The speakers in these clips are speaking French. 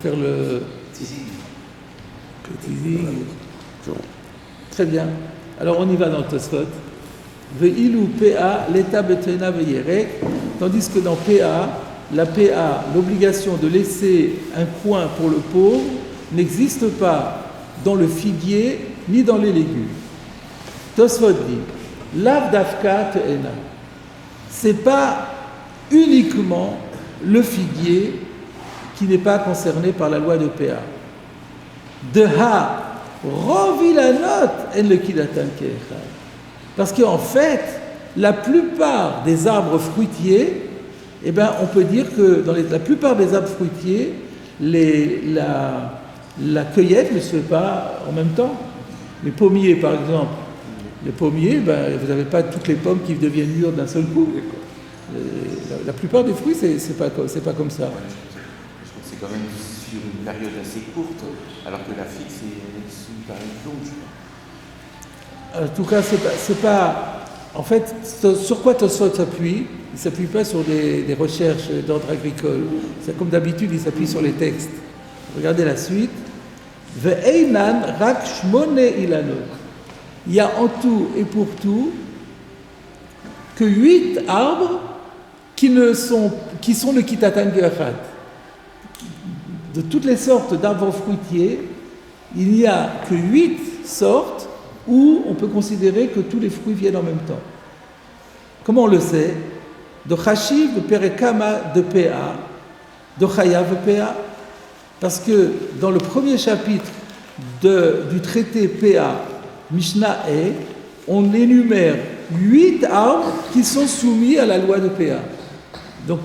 Faire le teasing. Très bien. Alors on y va dans le Tosfot. Ve'ilu PA, l'état betena ve'yerek, tandis que dans PA, la PA, l'obligation de laisser un coin pour le pauvre, n'existe pas dans le figuier ni dans les légumes. Tosfot dit, lav dafka te'ena. C'est pas uniquement le figuier qui n'est pas concerné par la loi de PA. De ha, rovilanot en le kidatan keechad. Parce qu'en fait, la plupart des arbres fruitiers, eh ben, on peut dire que dans la plupart des arbres fruitiers, la cueillette ne se fait pas en même temps. Les pommiers, par exemple, les pommiers, ben, vous n'avez pas toutes les pommes qui deviennent mûres d'un seul coup. La plupart des fruits, c'est pas comme ça. C'est quand même sur une période assez courte, alors que la figue, c'est une période longue, je crois. En tout cas, c'est pas. En fait, sur quoi Tosfot s'appuie? Il ne s'appuie pas sur des recherches d'ordre agricole. C'est comme d'habitude, il s'appuie sur les textes. Regardez la suite. Ve'einan rak shmone ilanot. Il y a en tout et pour tout que 8 arbres qui sont le kitatan geachat. De toutes les sortes d'arbres fruitiers, il n'y a que 8 sortes où on peut considérer que tous les fruits viennent en même temps. Comment on le sait? De Chashiv, de Perekama, de PA, de Chayav, de PA. Parce que dans le premier chapitre du traité PA, Mishnah E, on énumère 8 arbres qui sont soumis à la loi de PA. Donc,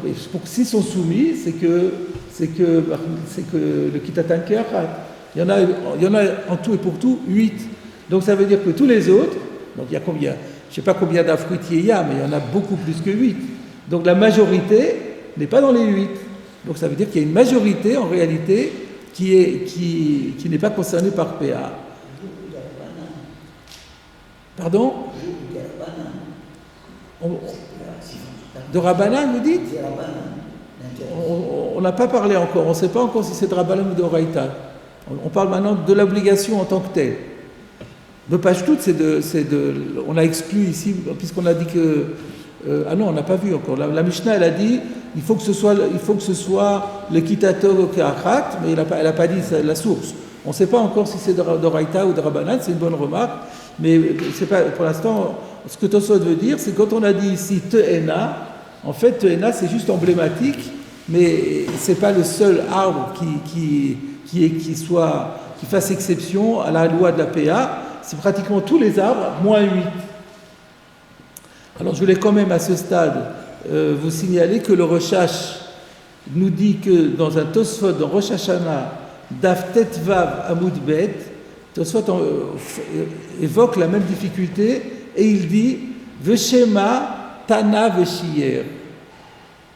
s'ils sont soumis, c'est que le kitatan keachat. Il y en a en tout et pour tout 8. Donc ça veut dire que tous les autres, donc il y a combien? Je ne sais pas combien d'arbres fruitiers il y a, mais il y en a beaucoup plus que 8. Donc la majorité n'est pas dans les 8. Donc ça veut dire qu'il y a une majorité en réalité qui n'est pas concernée par PA. Pardon? De Rabbanan, vous dites? On n'a pas parlé encore, on ne sait pas encore si c'est de Rabbanan ou de Oraïta. On parle maintenant de l'obligation en tant que telle. De Pashtout, on a exclu ici, puisqu'on a dit que... ah non, on n'a pas vu encore. La Mishnah, elle a dit, il faut que ce soit le kitator au keachat, mais elle n'a pas dit la source. On ne sait pas encore si c'est de Oraïta ou de Rabbanan, c'est une bonne remarque, mais c'est pas, pour l'instant, ce que Tosfot veut dire, c'est quand on a dit ici te'ena, en fait, te'ena, c'est juste emblématique, mais ce n'est pas le seul arbre qui fasse exception à la loi de la PA, c'est pratiquement tous les arbres, moins 8. Alors je voulais quand même à ce stade vous signaler que le Rochash nous dit que dans un Tosfot, dans Rosh Hashanah, Daf Tetvav Amud Bet, Tosfot évoque la même difficulté et il dit Veshema Tana Veshiyer.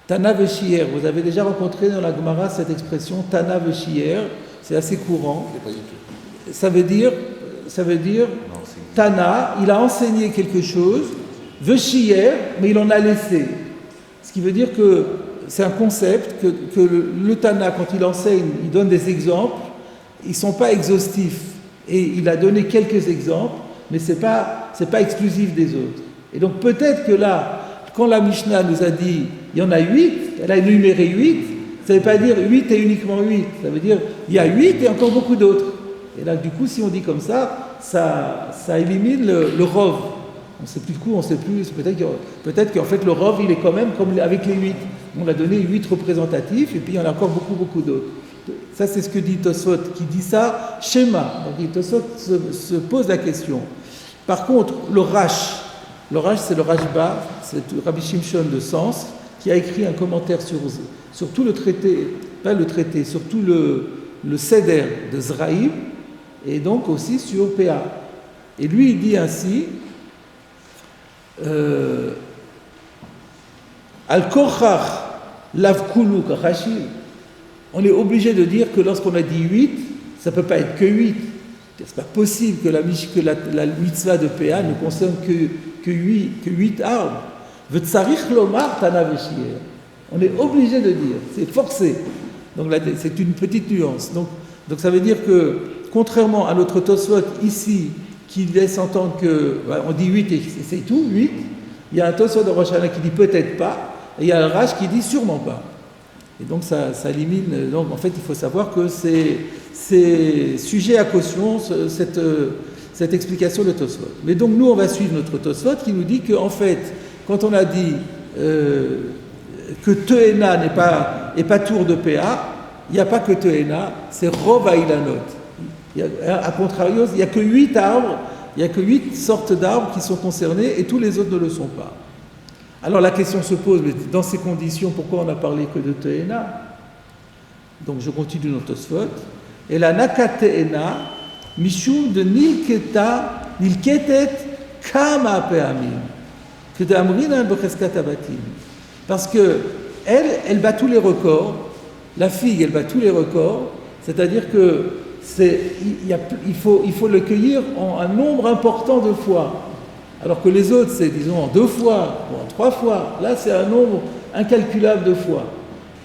Tana Veshiyer, vous avez déjà rencontré dans la Gemara cette expression Tana Veshiyer, c'est assez courant. Ça veut dire Tana, il a enseigné quelque chose, Veshiyer, mais il en a laissé. Ce qui veut dire que c'est un concept que le Tana, quand il enseigne, il donne des exemples, ils ne sont pas exhaustifs. Et il a donné quelques exemples, mais ce n'est pas exclusif des autres. Et donc peut-être que là, quand la Mishnah nous a dit il y en a 8, elle a énuméré 8, ça ne veut pas dire 8 et uniquement 8. Ça veut dire il y a 8 et encore beaucoup d'autres. Et là, du coup, si on dit comme ça élimine le rov. On ne sait plus du coup, on ne sait plus. Peut-être qu'en fait, le rov, il est quand même comme avec les 8. On a donné 8 représentatifs et puis il y en a encore beaucoup, beaucoup d'autres. Ça, c'est ce que dit Tosfot, qui dit ça, schéma. Donc Tosfot se pose la question. Par contre, le Rash, c'est le Rashba, c'est Rabbi Shimshon de Sens, qui a écrit un commentaire sur tout le traité, pas le traité, sur tout le Seder de Zraïm, et donc aussi sur PA. Et lui, il dit ainsi, Al-Korchach lavkulu kachashim. On est obligé de dire que lorsqu'on a dit 8, ça ne peut pas être que 8. C'est pas possible que la mitzvah de PA ne concerne que 8 arbres. V'tsarich lomar tana veshier. On est obligé de dire, c'est forcé. Donc là, c'est une petite nuance. Donc ça veut dire que, contrairement à notre Tosfot ici, qui laisse entendre que, on dit 8 et c'est tout, 8, il y a un Tosfot de Rosh Hashanah qui dit peut-être pas, et il y a un Rash qui dit sûrement pas. Et donc ça élimine. Donc en fait, il faut savoir que c'est sujet à caution, cette explication de Tosfot. Mais donc nous, on va suivre notre Tosfot qui nous dit qu'en fait, quand on a dit que Te'ena n'est pas tour de PA, il n'y a pas que Te'ena, c'est Rov Ailanot. A contrario, il n'y a que 8 arbres, il n'y a que 8 sortes d'arbres qui sont concernés et tous les autres ne le sont pas. Alors la question se pose, mais dans ces conditions, pourquoi on n'a parlé que de Te'ena? Donc je continue dans Tosfot. Et la Nakate'ena, Mishum de Nilketet Kama Pe'amim, que de Amrinan Becheskat Abatim. Parce que elle bat tous les records, la figue, elle bat tous les records, c'est-à-dire que il faut le cueillir en un nombre important de fois. Alors que les autres, c'est, disons, en 2 fois, ou en 3 fois. Là, c'est un nombre incalculable de fois.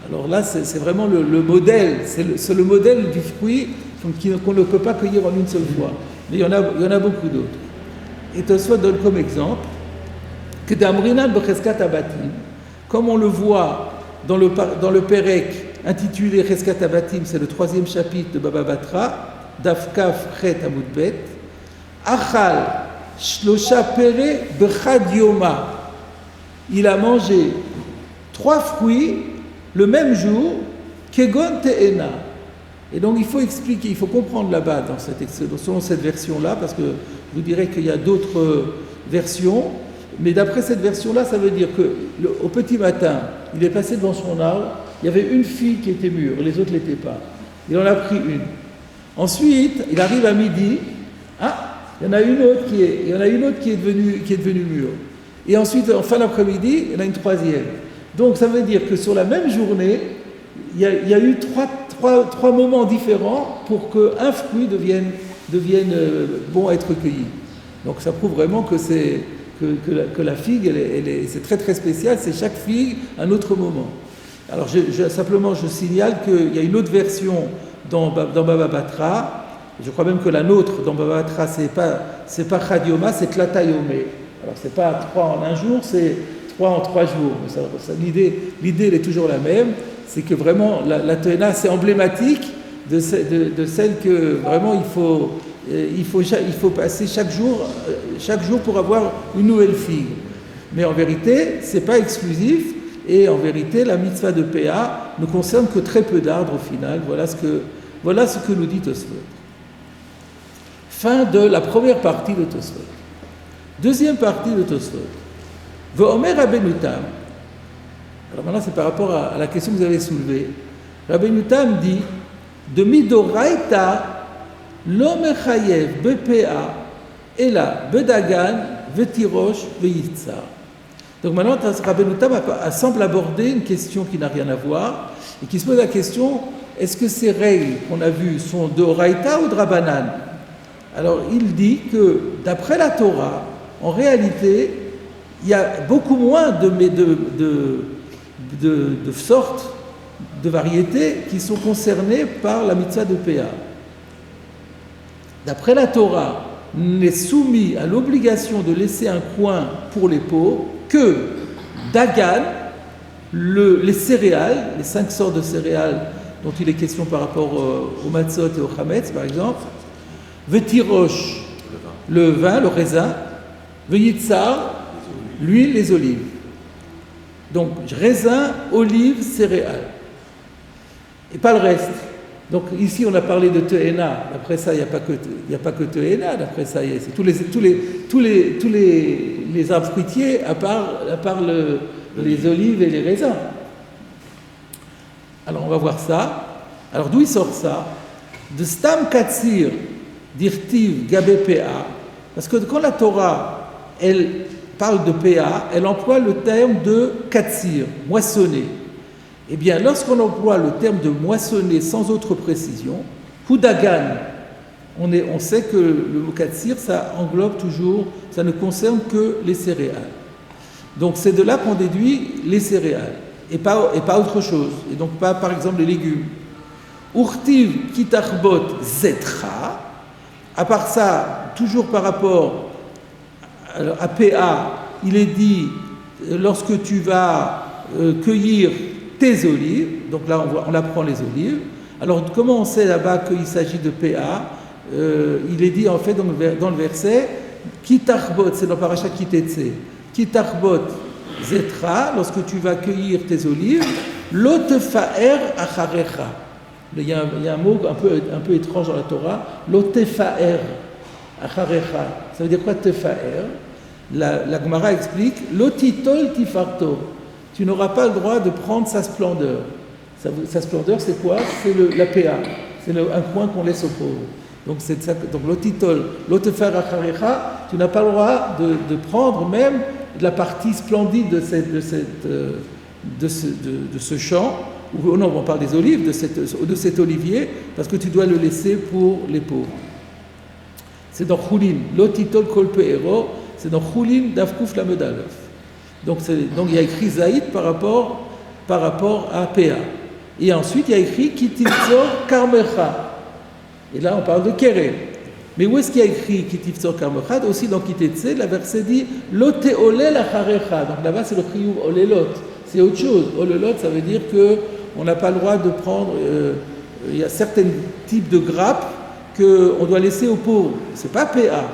Alors là, c'est vraiment le modèle, c'est le modèle du fruit qu'on ne peut pas cueillir en une seule fois. Mais il y en a beaucoup d'autres. Et Tosfot donne comme exemple que d'Amrinan Becheskat Abatim, comme on le voit dans le Pérec intitulé Cheskat Abatim, c'est le 3e chapitre de Baba Batra, Daf Kaf Chet Amud Bet, Achal Shlosha Pere Bechad Yoma. Il a mangé 3 fruits le même jour, Kegon Te'ena. Et donc il faut expliquer, il faut comprendre là-bas, selon cette version-là, parce que je vous dirais qu'il y a d'autres versions, mais d'après cette version-là, ça veut dire qu'au petit matin, il est passé devant son arbre, il y avait une figue qui était mûre, les autres ne l'étaient pas. Il en a pris une. Ensuite, il arrive à midi, il y en a une autre qui est devenue mûre. Et ensuite, en fin d'après-midi, il y en a une 3e. Donc ça veut dire que sur la même journée, il y a eu trois moments différents pour qu'un fruit devienne bon à être cueilli. Donc ça prouve vraiment que la figue, c'est très très spécial, c'est chaque figue un autre moment. Alors simplement je signale qu'il y a une autre version dans Baba Batra. Je crois même que la nôtre dans Baba Batra, c'est pas Chadioma, c'est Tlatayome. Alors c'est pas 3 en un jour, c'est 3 en 3 jours. L'idée elle est toujours la même, c'est que vraiment la Te'ena c'est emblématique de celle que vraiment il faut passer chaque jour pour avoir une nouvelle figue. Mais en vérité, c'est pas exclusif. Et en vérité, la mitzvah de PA ne concerne que très peu d'arbres au final. Voilà ce que nous dit Tosfot. Fin de la première partie de Tosfot. Deuxième partie de Tosfot. Ve'omer Rabbeinu Tam. Alors maintenant, c'est par rapport à la question que vous avez soulevée. Rabbeinu Tam dit de midoraita lo mechayev bePA ela bedagan vetirosh veyitzar. Donc maintenant, Rabbeinu Tam semble aborder une question qui n'a rien à voir et qui se pose la question, est-ce que ces règles qu'on a vues sont de Oraïta ou de Rabbanan? Alors il dit que d'après la Torah, en réalité, il y a beaucoup moins de sortes, de variétés qui sont concernées par la mitzvah de PA. D'après la Torah, on est soumis à l'obligation de laisser un coin pour les pauvres que Dagan, les céréales, les 5 sortes de céréales dont il est question par rapport au matzot et au chametz par exemple, Vetirosh, le vin, le raisin, Veyitzar, l'huile, les olives. Donc raisin, olives, céréales. Et pas le reste. Donc ici on a parlé de Te'ena, d'après ça il n'y a pas que Te'ena, d'après ça c'est tous les arbres fruitiers à part les olives et les raisins. Alors on va voir ça. Alors d'où il sort ça? De Stam Katsir d'Irtiv Gabé PA, parce que quand la Torah elle parle de PA, elle emploie le terme de Katsir, moissonner. Eh bien, lorsqu'on emploie le terme de moissonner sans autre précision, Hudagan, on sait que le mot katsir, ça englobe toujours, ça ne concerne que les céréales. Donc c'est de là qu'on déduit les céréales, et pas autre chose, et donc pas par exemple les légumes. Urtiv kitarbot zetra. À part ça, toujours par rapport à PA, il est dit lorsque tu vas cueillir tes olives, donc là on apprend les olives. Alors comment on sait là-bas qu'il s'agit de PA? Il est dit en fait dans le verset Kitarbot, c'est dans Parashat Kitetse, Kitarbot zetra, lorsque tu vas cueillir tes olives, lo tefaer acharecha. Il y a un mot un peu étrange dans la Torah, lo tefaer acharecha. Ça veut dire quoi tefaer? La Gemara explique lo titol tifarto. Tu n'auras pas le droit de prendre sa splendeur. Sa splendeur, c'est quoi? C'est la PA. C'est un coin qu'on laisse aux pauvres. Donc, c'est ça, donc l'otitol, l'otefer acharecha, tu n'as pas le droit de prendre même de la partie splendide de ce champ, ou non, on parle des olives, de cet olivier, parce que tu dois le laisser pour les pauvres. C'est dans Choulin, l'otitol kolpe ero, c'est dans Choulin d'Avkouf Lamed Aleph. Donc il y a écrit Zaïd par rapport à PA. Et ensuite il y a écrit Kitivzor Karmecha. Et là, on parle de Kérem. Mais où est-ce qu'il y a écrit Kitivzor Karmecha? Aussi dans Kitetse, la verset dit Lote olel acharecha. Donc là-bas, c'est le chiyuv olelot. C'est autre chose. Olelot, ça veut dire qu'on n'a pas le droit de prendre. Il y a certains types de grappes qu'on doit laisser aux pauvres. C'est pas PA.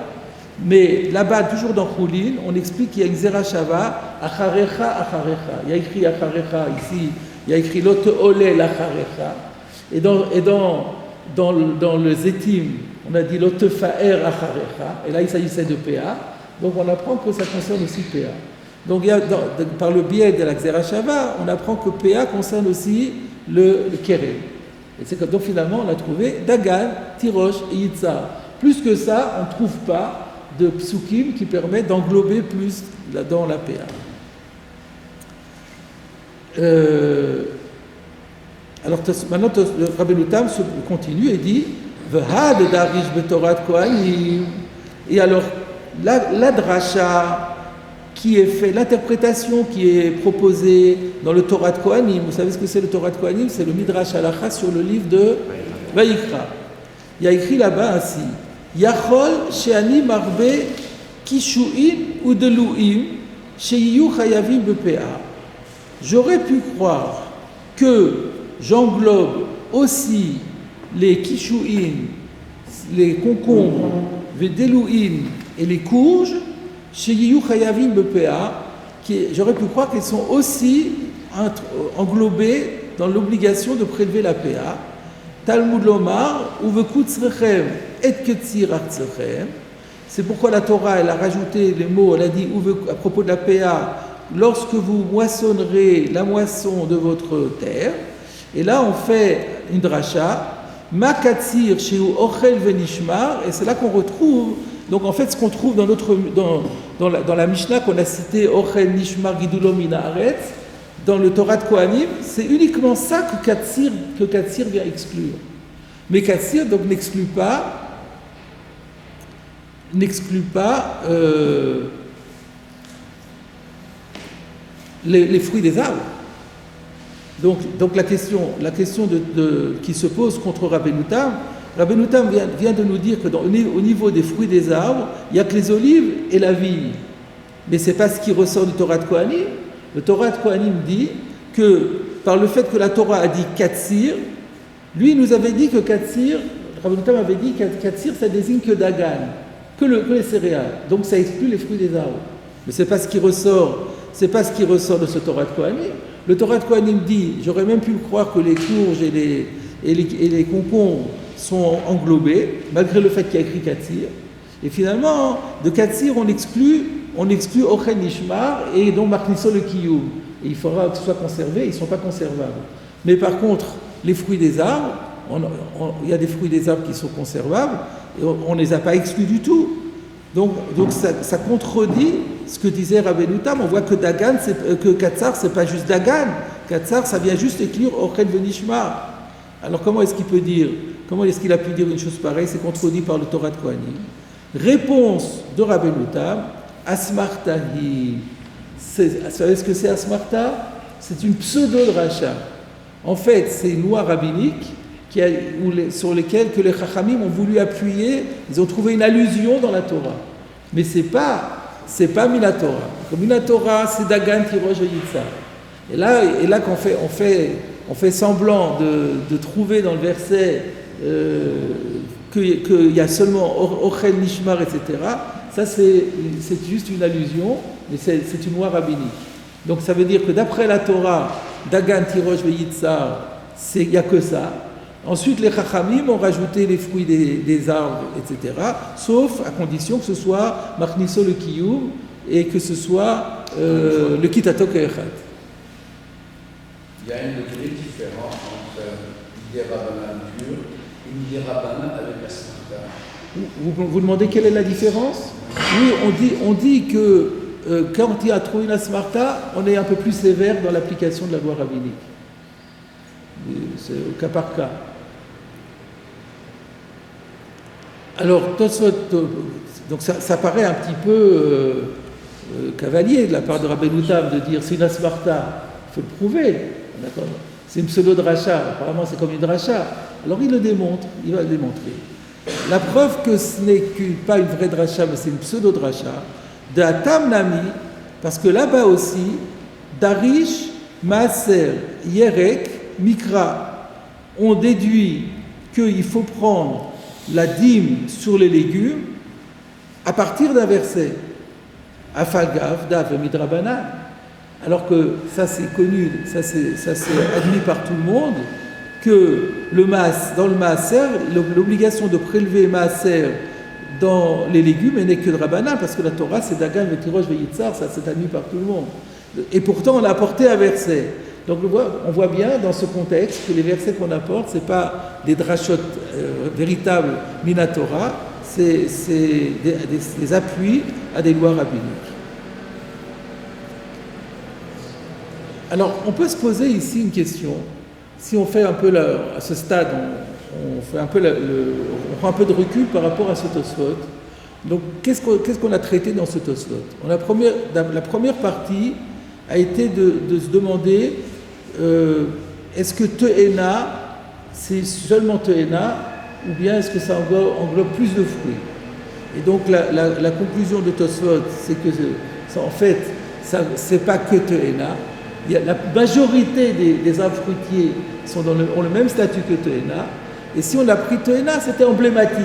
Mais là-bas, toujours dans Choulin, on explique qu'il y a une Zera Shava, acharecha, acharecha. Il y a écrit acharecha ici, il y a écrit Lote olel acharecha. Et dans le Zetim, on a dit l'otefaer acharecha, et là il s'agissait de PA, donc on apprend que ça concerne aussi PA. Donc par le biais de la Xera Shava, on apprend que PA concerne aussi le Kérem. Et c'est donc finalement on a trouvé Dagan, Tirosh et Yitzhar. Plus que ça, on ne trouve pas de psukim qui permettent d'englober plus dans la PA. Alors maintenant, Rabbeinu Tam continue et dit V'had darish betorat kohanim. Et alors, la dracha qui est fait, l'interprétation qui est proposée dans le Torah de Kohanim, vous savez ce que c'est le Torah de Kohanim? C'est le Midrash Halacha sur le livre de Vayikra. Il y a écrit là-bas ainsi Yachol she'ani marbe kishu'in ou delu'im she'iyu chayavim bepea. J'aurais pu croire que j'englobe aussi les kishouïn, les concombres, les délouïn et les courges, chez Yiyu Chayavim Bepea, j'aurais pu croire qu'elles sont aussi englobées dans l'obligation de prélever la PA. Talmud Lomar, Uvekutzrechem et Ketzir Artzrechem. C'est pourquoi la Torah, elle a rajouté les mots, elle a dit à propos de la PA, lorsque vous moissonnerez la moisson de votre terre. Et là, on fait une dracha, Makatsir Sheu Ochel Venishmar, et c'est là qu'on retrouve, donc en fait, ce qu'on trouve dans la Mishnah qu'on a cité, Ochel Nishmar Gidulo Mina Haaretz, dans le Torah de Kohanim, c'est uniquement ça que Katsir vient exclure. Mais Katsir, donc, n'exclut pas les fruits des arbres. Donc la question qui se pose contre Rabbeinu Tam vient de nous dire que au niveau des fruits des arbres, il n'y a que les olives et la vigne. Mais ce n'est pas ce qui ressort du Torah de Kohanim. Le Torah de Kohanim dit que par le fait que la Torah a dit Katsir, lui nous avait dit que Katsir, Rabbeinu Tam avait dit que Katsir ça désigne que Dagan, que les céréales. Donc ça exclut les fruits des arbres. Mais ce n'est pas ce qui ressort de ce Torah de Kohanim. Le Torah de Kohanim dit, j'aurais même pu croire que les courges et les concombres sont englobés, malgré le fait qu'il y a écrit Katsir. Et finalement, de Katsir, on exclut Ochel Nishmar et donc Makniso le Kiyum. Et il faudra que ce soit conservé, ils ne sont pas conservables. Mais par contre, les fruits des arbres, il y a des fruits des arbres qui sont conservables, et on ne les a pas exclus du tout. Donc ça contredit ce que disait Rabbeinu Tam. On voit que Dagan, que Katsar, c'est pas juste Dagan. Katsar, ça vient juste écrire Ochel Venishmar. Alors comment est-ce qu'il a pu dire une chose pareille? C'est contredit par le Torah de Kohanim. Réponse de Rabbeinu Tam, Asmartahi. Vous savez ce que c'est Asmarta? C'est une pseudo-dracha. En fait, c'est une loi rabbinique sur lesquels que les Chachamim ont voulu appuyer, ils ont trouvé une allusion dans la Torah. Mais c'est pas Minatora. Comme Minatora, c'est Dagan, Tirosh et Yitzhak. Et là qu'on on fait semblant de trouver dans le verset qu'il y a seulement Ochel, Nishmar, etc. Ça, c'est juste une allusion, mais c'est une loi rabbinique. Donc ça veut dire que d'après la Torah, Dagan, Tirosh et Yitzhak, il n'y a que ça. Ensuite, les Chachamim ont rajouté les fruits des arbres, etc. Sauf à condition que ce soit Machniso le Kiyum et que ce soit le Kitatok Echad. Il y a une degré différent entre l'idée Rabbanan pure et l'idée Rabbanan avec la Smarta. Vous demandez quelle est la différence? Oui, on dit que quand il y a trop une Asmarta, on est un peu plus sévère dans l'application de la loi rabbinique. C'est au cas par cas. Alors, Tosfot, donc ça paraît un petit peu cavalier de la part de Rabbeinu Tam de dire c'est une Asmarta, il faut le prouver. D'accord. C'est une pseudo-dracha, apparemment c'est comme une dracha. Alors il va le démontrer. La preuve que ce n'est pas une vraie dracha, mais c'est une pseudo-dracha, de Atam Nami, parce que là-bas aussi, Darish, Maaser, Yerek, Mikra, on déduit qu'il faut prendre la dîme sur les légumes à partir d'un verset. Afalgav, Dav, Midrabanan. Alors que ça c'est connu, ça c'est admis par tout le monde, que dans le maaser, l'obligation de prélever maaser dans les légumes n'est que de Rabbanan, parce que la Torah c'est Dagan, Vetirosh, Veyitzar, ça c'est admis par tout le monde. Et pourtant on a apporté un verset. Donc on voit bien dans ce contexte que les versets qu'on apporte, c'est pas des drachot véritables minatora, c'est des appuis à des lois rabbiniques. Alors, on peut se poser ici une question. Si on fait un peu, à ce stade, on prend un peu de recul par rapport à ce Tosfot. Donc, qu'est-ce qu'on a traité dans ce Tosfot? La première partie a été de se demander est-ce que Te'ena, c'est seulement Te'ena, ou bien est-ce que ça englobe plus de fruits? Et donc, la conclusion de Tosfot, c'est que, en fait, c'est pas que Te'ena. La majorité des arbres fruitiers ont le même statut que Te'ena, et si on a pris Te'ena, c'était emblématique.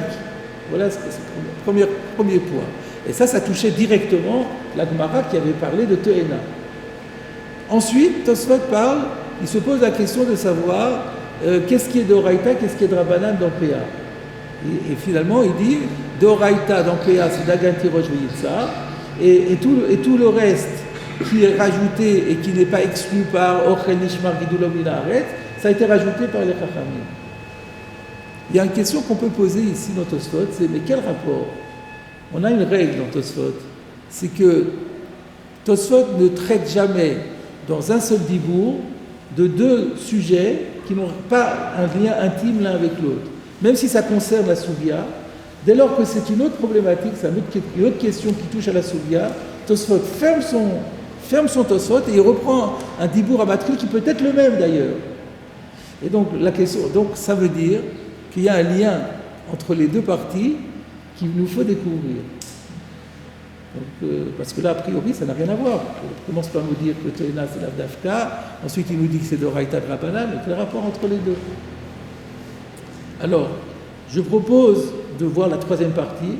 Voilà c'est le premier point. Et ça touchait directement la Gemara qui avait parlé de Te'ena. Ensuite, Tosfot il se pose la question de savoir qu'est-ce qui est d'Oraïta, qu'est-ce qui est de Rabbanan dans PA. Et finalement, il dit d'Oraïta dans PA, c'est Dagan, Tirosh, Veyitzar, et tout le reste qui est rajouté et qui n'est pas exclu par Ochel, Nishmar, Gidulom, Minaret, ça a été rajouté par les Chachamim. Il y a une question qu'on peut poser ici dans Tosfot, c'est mais quel rapport? On a une règle dans Tosfot, c'est que Tosfot ne traite jamais dans un seul dibour de deux sujets qui n'ont pas un lien intime l'un avec l'autre. Même si ça concerne la Souvia, dès lors que c'est une autre problématique, c'est une autre question qui touche à la Souvia, Tosfot ferme son Tosfot et il reprend un dibour amatri qui peut être le même d'ailleurs. Et donc ça veut dire qu'il y a un lien entre les deux parties qu'il nous faut découvrir. Donc, parce que là, a priori, ça n'a rien à voir. On commence par nous dire que Te'ena c'est l'Avdafka, ensuite il nous dit que c'est d'Oraïta de Rabbanan, mais quel rapport entre les deux? Alors, je propose de voir la troisième partie.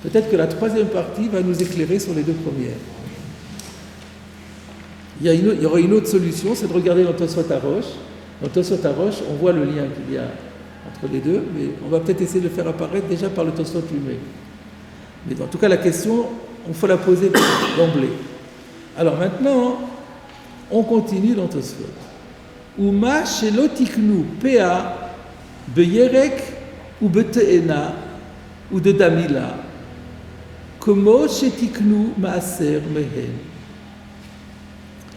Peut-être que la troisième partie va nous éclairer sur les deux premières. Il y aurait une autre solution, c'est de regarder dans Tosfot Arosh. Dans Tosfot Arosh, on voit le lien qu'il y a entre les deux, mais on va peut-être essayer de le faire apparaître déjà par le Tosfot lui-même. Mais en tout cas, la question, il faut la poser d'emblée. Alors maintenant, on continue dans Tosfot. Uma shelo tiknu pea beyerek ou bete'ena ou de damila komo shetiknu maaser mehen.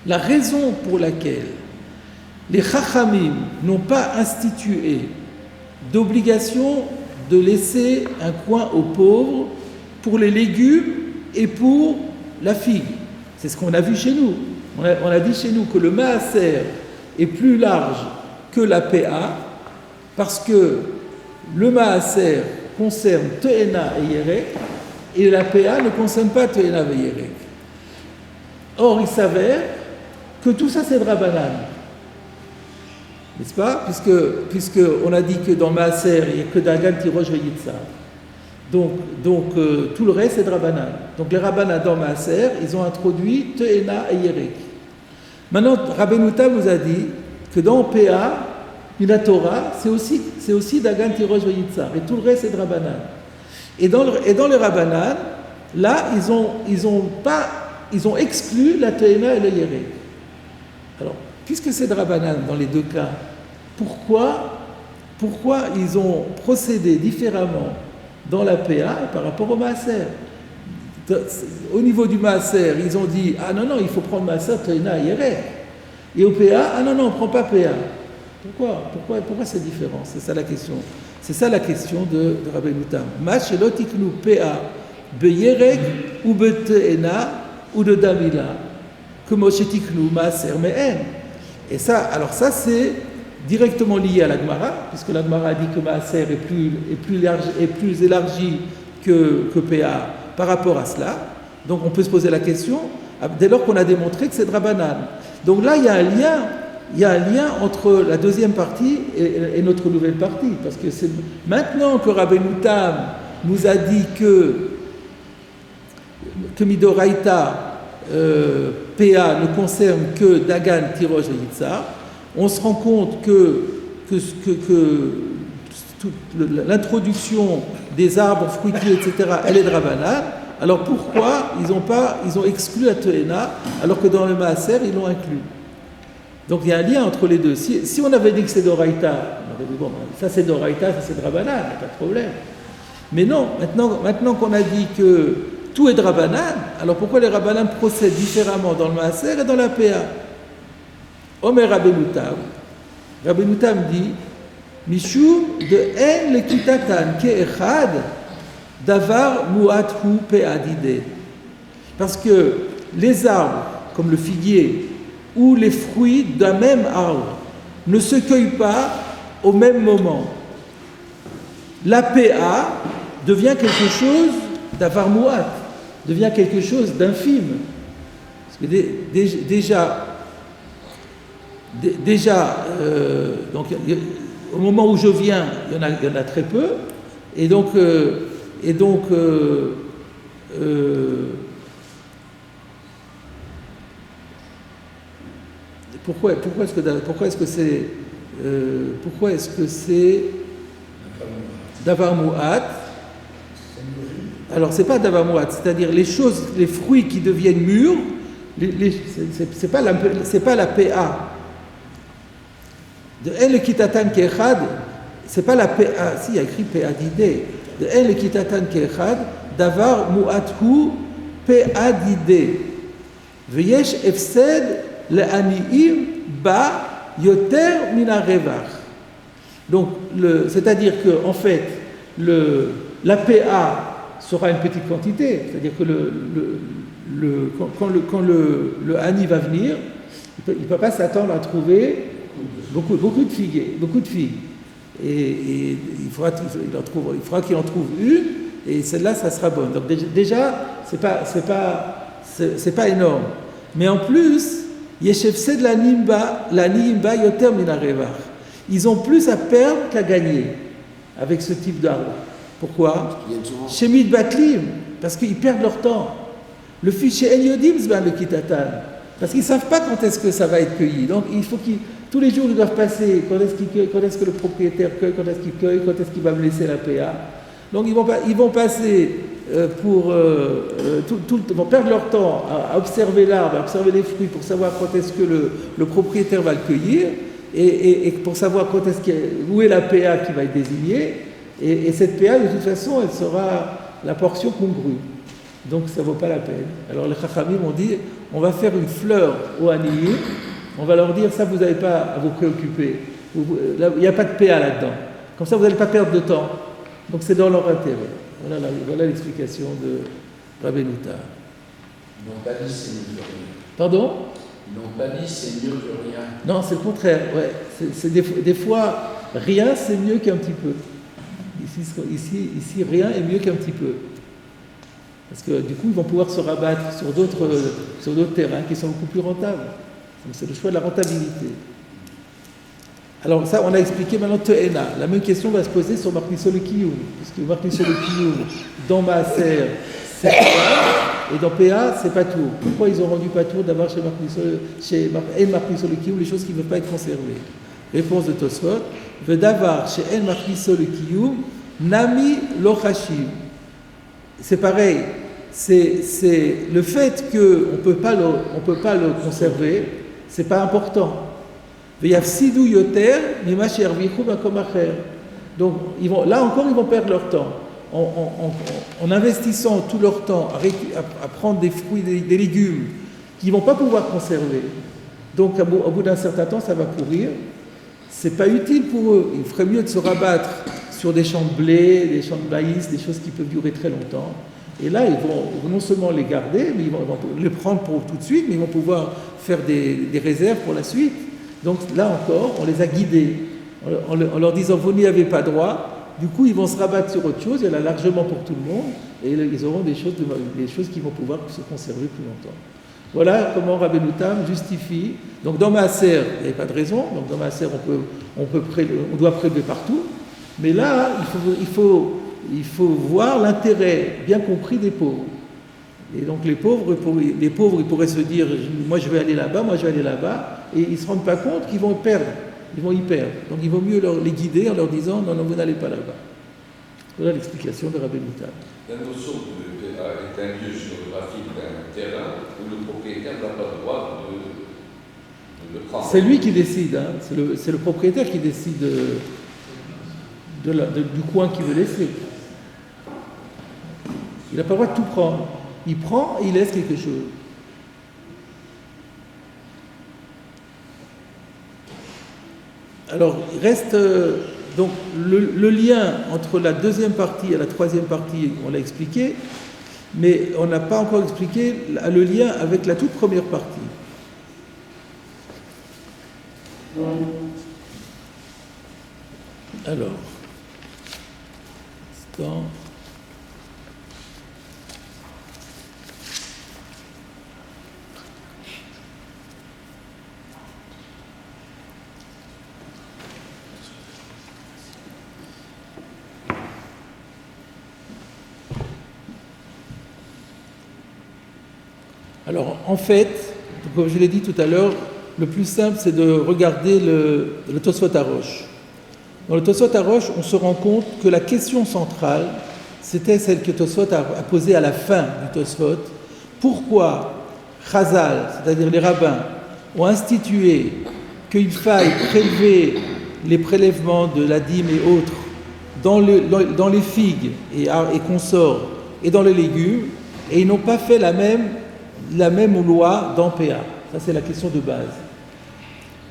La raison pour laquelle les Chachamim n'ont pas institué d'obligation de laisser un coin aux pauvres pour les légumes et pour la figue. C'est ce qu'on a vu chez nous. On a dit chez nous que le maaser est plus large que la PA Parce que le Maaser concerne Te'ena et Yerek, et la PA ne concerne pas Te'ena et Yerek. Or, il s'avère que tout ça, c'est Drabanan. N'est-ce pas? Puisque on a dit que dans Maaser, il n'y a que Dagan, Tirosh et Yitzhar. Donc tout le reste, c'est Drabanan. Donc les Rabbanan dans Maaser, ils ont introduit Te'ena et Yerek. Maintenant, Rabbeinu Tam nous a dit que dans PA, la Torah, c'est aussi Dagan, Tirosh et Yitzhar. Et tout le reste, c'est Drabanan. Et dans les Rabbanan, là, ils ont exclu la Te'ena et le Yerek. Alors, puisque c'est Drabanan dans les deux cas, pourquoi ils ont procédé différemment dans la PA par rapport au Maaser? Au niveau du Maaser, ils ont dit « Ah non, il faut prendre Maaser, Te'ena et Yerek ». Et au PA, « Ah non, on ne prend pas PA ». Pourquoi c'est différent? C'est ça la question. C'est ça la question de Rabbeinu Tam. « Ma shelo tiknu PA beyerek ou bete'ena ou de damila comme shetiknu Maaser me'en ». Et ça, alors ça c'est directement lié à la Gemara, puisque la Gemara dit que Maaser est plus élargi que PA par rapport à cela. Donc on peut se poser la question, dès lors qu'on a démontré que c'est Drabanan. Donc là, il y a un lien entre la deuxième partie et notre nouvelle partie, parce que c'est maintenant que Rabbeinu Tam nous a dit que Midoraita, PA ne concerne que Dagan, Tirosh et Yitzhar, on se rend compte que l'introduction des arbres fruitiers, etc., elle est Drabanan. Alors pourquoi ils ont exclu la Te'ena alors que dans le Maaser, ils l'ont inclus? Donc il y a un lien entre les deux. Si on avait dit que c'est d'Oraïta, on aurait dit bon, ça c'est d'Oraïta, ça c'est Drabanan, il n'y a pas de problème. Mais non, maintenant qu'on a dit que tout est Drabanan, alors pourquoi les Rabbanan procèdent différemment dans le Maaser et dans la PA? Omer Rabbeinu Tam dit Mishum de en le kitatan ke'echad davar mu'athu pe'adide. Parce que les arbres, comme le figuier, ou les fruits d'un même arbre, ne se cueillent pas au même moment. La PA devient quelque chose d'avar mu'at, devient quelque chose d'infime. Parce que déjà donc, au moment où je viens, il y en a très peu, et donc pourquoi est-ce que c'est davar mu'at? Alors c'est pas davar mu'at, c'est-à-dire les fruits qui deviennent mûrs, c'est pas la PA. De en le kitatan ke'echad, c'est pas la PA, si il y a écrit PA d'idée. De en le kitatan ke'echad, davar mu'athu PA d'idée. V'yesh efsed le'ani'im ba yoter min ha'revach. Donc, c'est-à-dire que en fait, la PA sera une petite quantité, c'est-à-dire que quand le ani va venir, il ne peut pas s'attendre à trouver beaucoup de figues. Et il faudra qu'il en trouve une, et celle-là, ça sera bonne. Donc déjà, c'est pas énorme. Mais en plus, Yeshefsed la nimba yoter min ha'revach. Ils ont plus à perdre qu'à gagner avec ce type d'arbre. Pourquoi? Shemid batlim, parce qu'ils perdent leur temps. Le fichier El Yodim zban le kitatan, parce qu'ils ne savent pas quand est-ce que ça va être cueilli. Donc il faut tous les jours ils doivent passer, quand est-ce que le propriétaire cueille, quand est-ce qu'il cueille, quand est-ce qu'il va me laisser la PA. Donc ils vont passer ils vont perdre leur temps à observer l'arbre, à observer les fruits pour savoir quand est-ce que le propriétaire va le cueillir et pour savoir où est la PA qui va être désignée. Et cette PA, de toute façon, elle sera la portion congrue. Donc ça ne vaut pas la peine. Alors les Chachamim ont dit, on va faire une fleur aux Aniyim, on va leur dire, ça vous n'avez pas à vous préoccuper. Il n'y a pas de PA là-dedans. Comme ça, vous n'allez pas perdre de temps. Donc c'est dans leur intérêt. Voilà l'explication de Rabbeinu Tam. Ils n'ont pas dit c'est mieux que rien. Pardon? Ils n'ont pas dit c'est mieux que rien. Non, c'est le contraire. Ouais. C'est des fois, rien c'est mieux qu'un petit peu. Ici, rien est mieux qu'un petit peu. Parce que du coup, ils vont pouvoir se rabattre sur d'autres terrains qui sont beaucoup plus rentables. Donc c'est le choix de la rentabilité. Alors ça, on a expliqué maintenant Te'ena. La même question va se poser sur Marknisol le Kiyum. Puisque Marknisol le Kiyum, dans Maaser, c'est PA, et dans PA, c'est Patour. Pourquoi ils ont rendu Patour d'avoir chez Marknisol le Kiyum les choses qui ne peuvent pas être conservées? Réponse de Tosfot. Vedavar chez En Marknisol le Kiyum, Nami Lochashim. C'est pareil. C'est le fait qu'on ne peut pas le conserver, c'est pas important. Donc là encore ils vont perdre leur temps en investissant tout leur temps à prendre des fruits, des légumes qu'ils ne vont pas pouvoir conserver. Donc au bout d'un certain temps ça va pourrir. C'est pas utile pour eux. Il ferait mieux de se rabattre sur des champs de blé, des champs de maïs, des choses qui peuvent durer très longtemps. Et là, ils vont non seulement les garder, mais ils vont les prendre pour tout de suite, mais ils vont pouvoir faire des réserves pour la suite. Donc là encore, on les a guidés en leur disant vous n'y avez pas droit. Du coup, ils vont se rabattre sur autre chose. Il y en a largement pour tout le monde, et ils auront des choses qui vont pouvoir se conserver plus longtemps. Voilà comment Rabbeinu Tam justifie. Donc dans Maaser, il n'y avait pas de raison. Donc dans Maaser, on doit prélever partout. Mais là, il faut voir l'intérêt bien compris des pauvres. Et donc les pauvres, ils pourraient se dire, moi je vais aller là-bas, et ils ne se rendent pas compte qu'ils vont perdre, ils vont y perdre. Donc il vaut mieux les guider en leur disant, non, vous n'allez pas là-bas. Voilà l'explication de Rabbeinu Tam. La notion est un lieu géographique d'un terrain où le propriétaire n'a pas le droit de le prendre. C'est lui qui décide, hein. C'est le propriétaire qui décide du coin qu'il veut laisser. Il n'a pas le droit de tout prendre. Il prend et il laisse quelque chose. Alors, il reste donc le lien entre la deuxième partie et la troisième partie, on l'a expliqué, mais on n'a pas encore expliqué le lien avec la toute première partie. Alors, alors, en fait, comme je l'ai dit tout à l'heure, le plus simple, c'est de regarder le Tosfot Arosh. Dans le Tosfot Arosh, on se rend compte que la question centrale, c'était celle que Tosfot a posée à la fin du Tosfot. Pourquoi Chazal, c'est-à-dire les rabbins, ont institué qu'il faille prélever les prélèvements de la dîme et autres dans les figues et consorts et dans les légumes, et ils n'ont pas fait la même loi dans PA. Ça, c'est la question de base.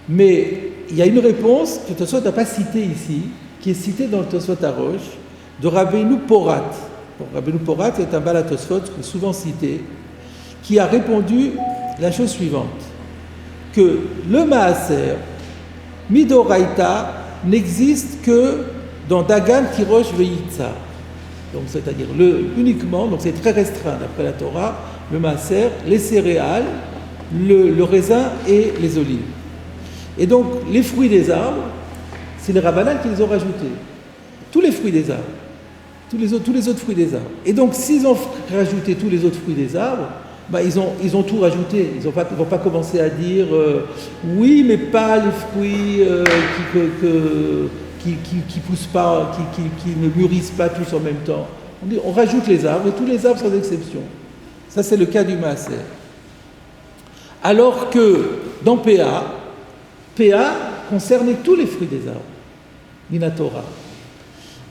Mais il y a une réponse que Tosfot n'a pas citée ici, qui est citée dans le Tosfot Arosh, de Rabbeinu Porat. Bon, Rabbeinu Porat est un Baal Tosfot souvent cité, qui a répondu la chose suivante, que le Maaser, Midoraita, n'existe que dans Dagan, Tirosh, Veitza. Donc, c'est-à-dire uniquement, donc c'est très restreint d'après la Torah, le Maaser, les céréales, le raisin et les olives. Et donc, les fruits des arbres, c'est les Rabbanan qui les ont rajoutés. Tous les fruits des arbres. Tous les autres fruits des arbres. Et donc, s'ils ont rajouté tous les autres fruits des arbres, ils ont tout rajouté. Ils ne vont pas commencer à dire oui, mais pas les fruits qui poussent pas, qui ne mûrissent pas tous en même temps. On rajoute les arbres, et tous les arbres sans exception. Ça, c'est le cas du Maaser. Alors que dans PA concernait tous les fruits des arbres, Minatora.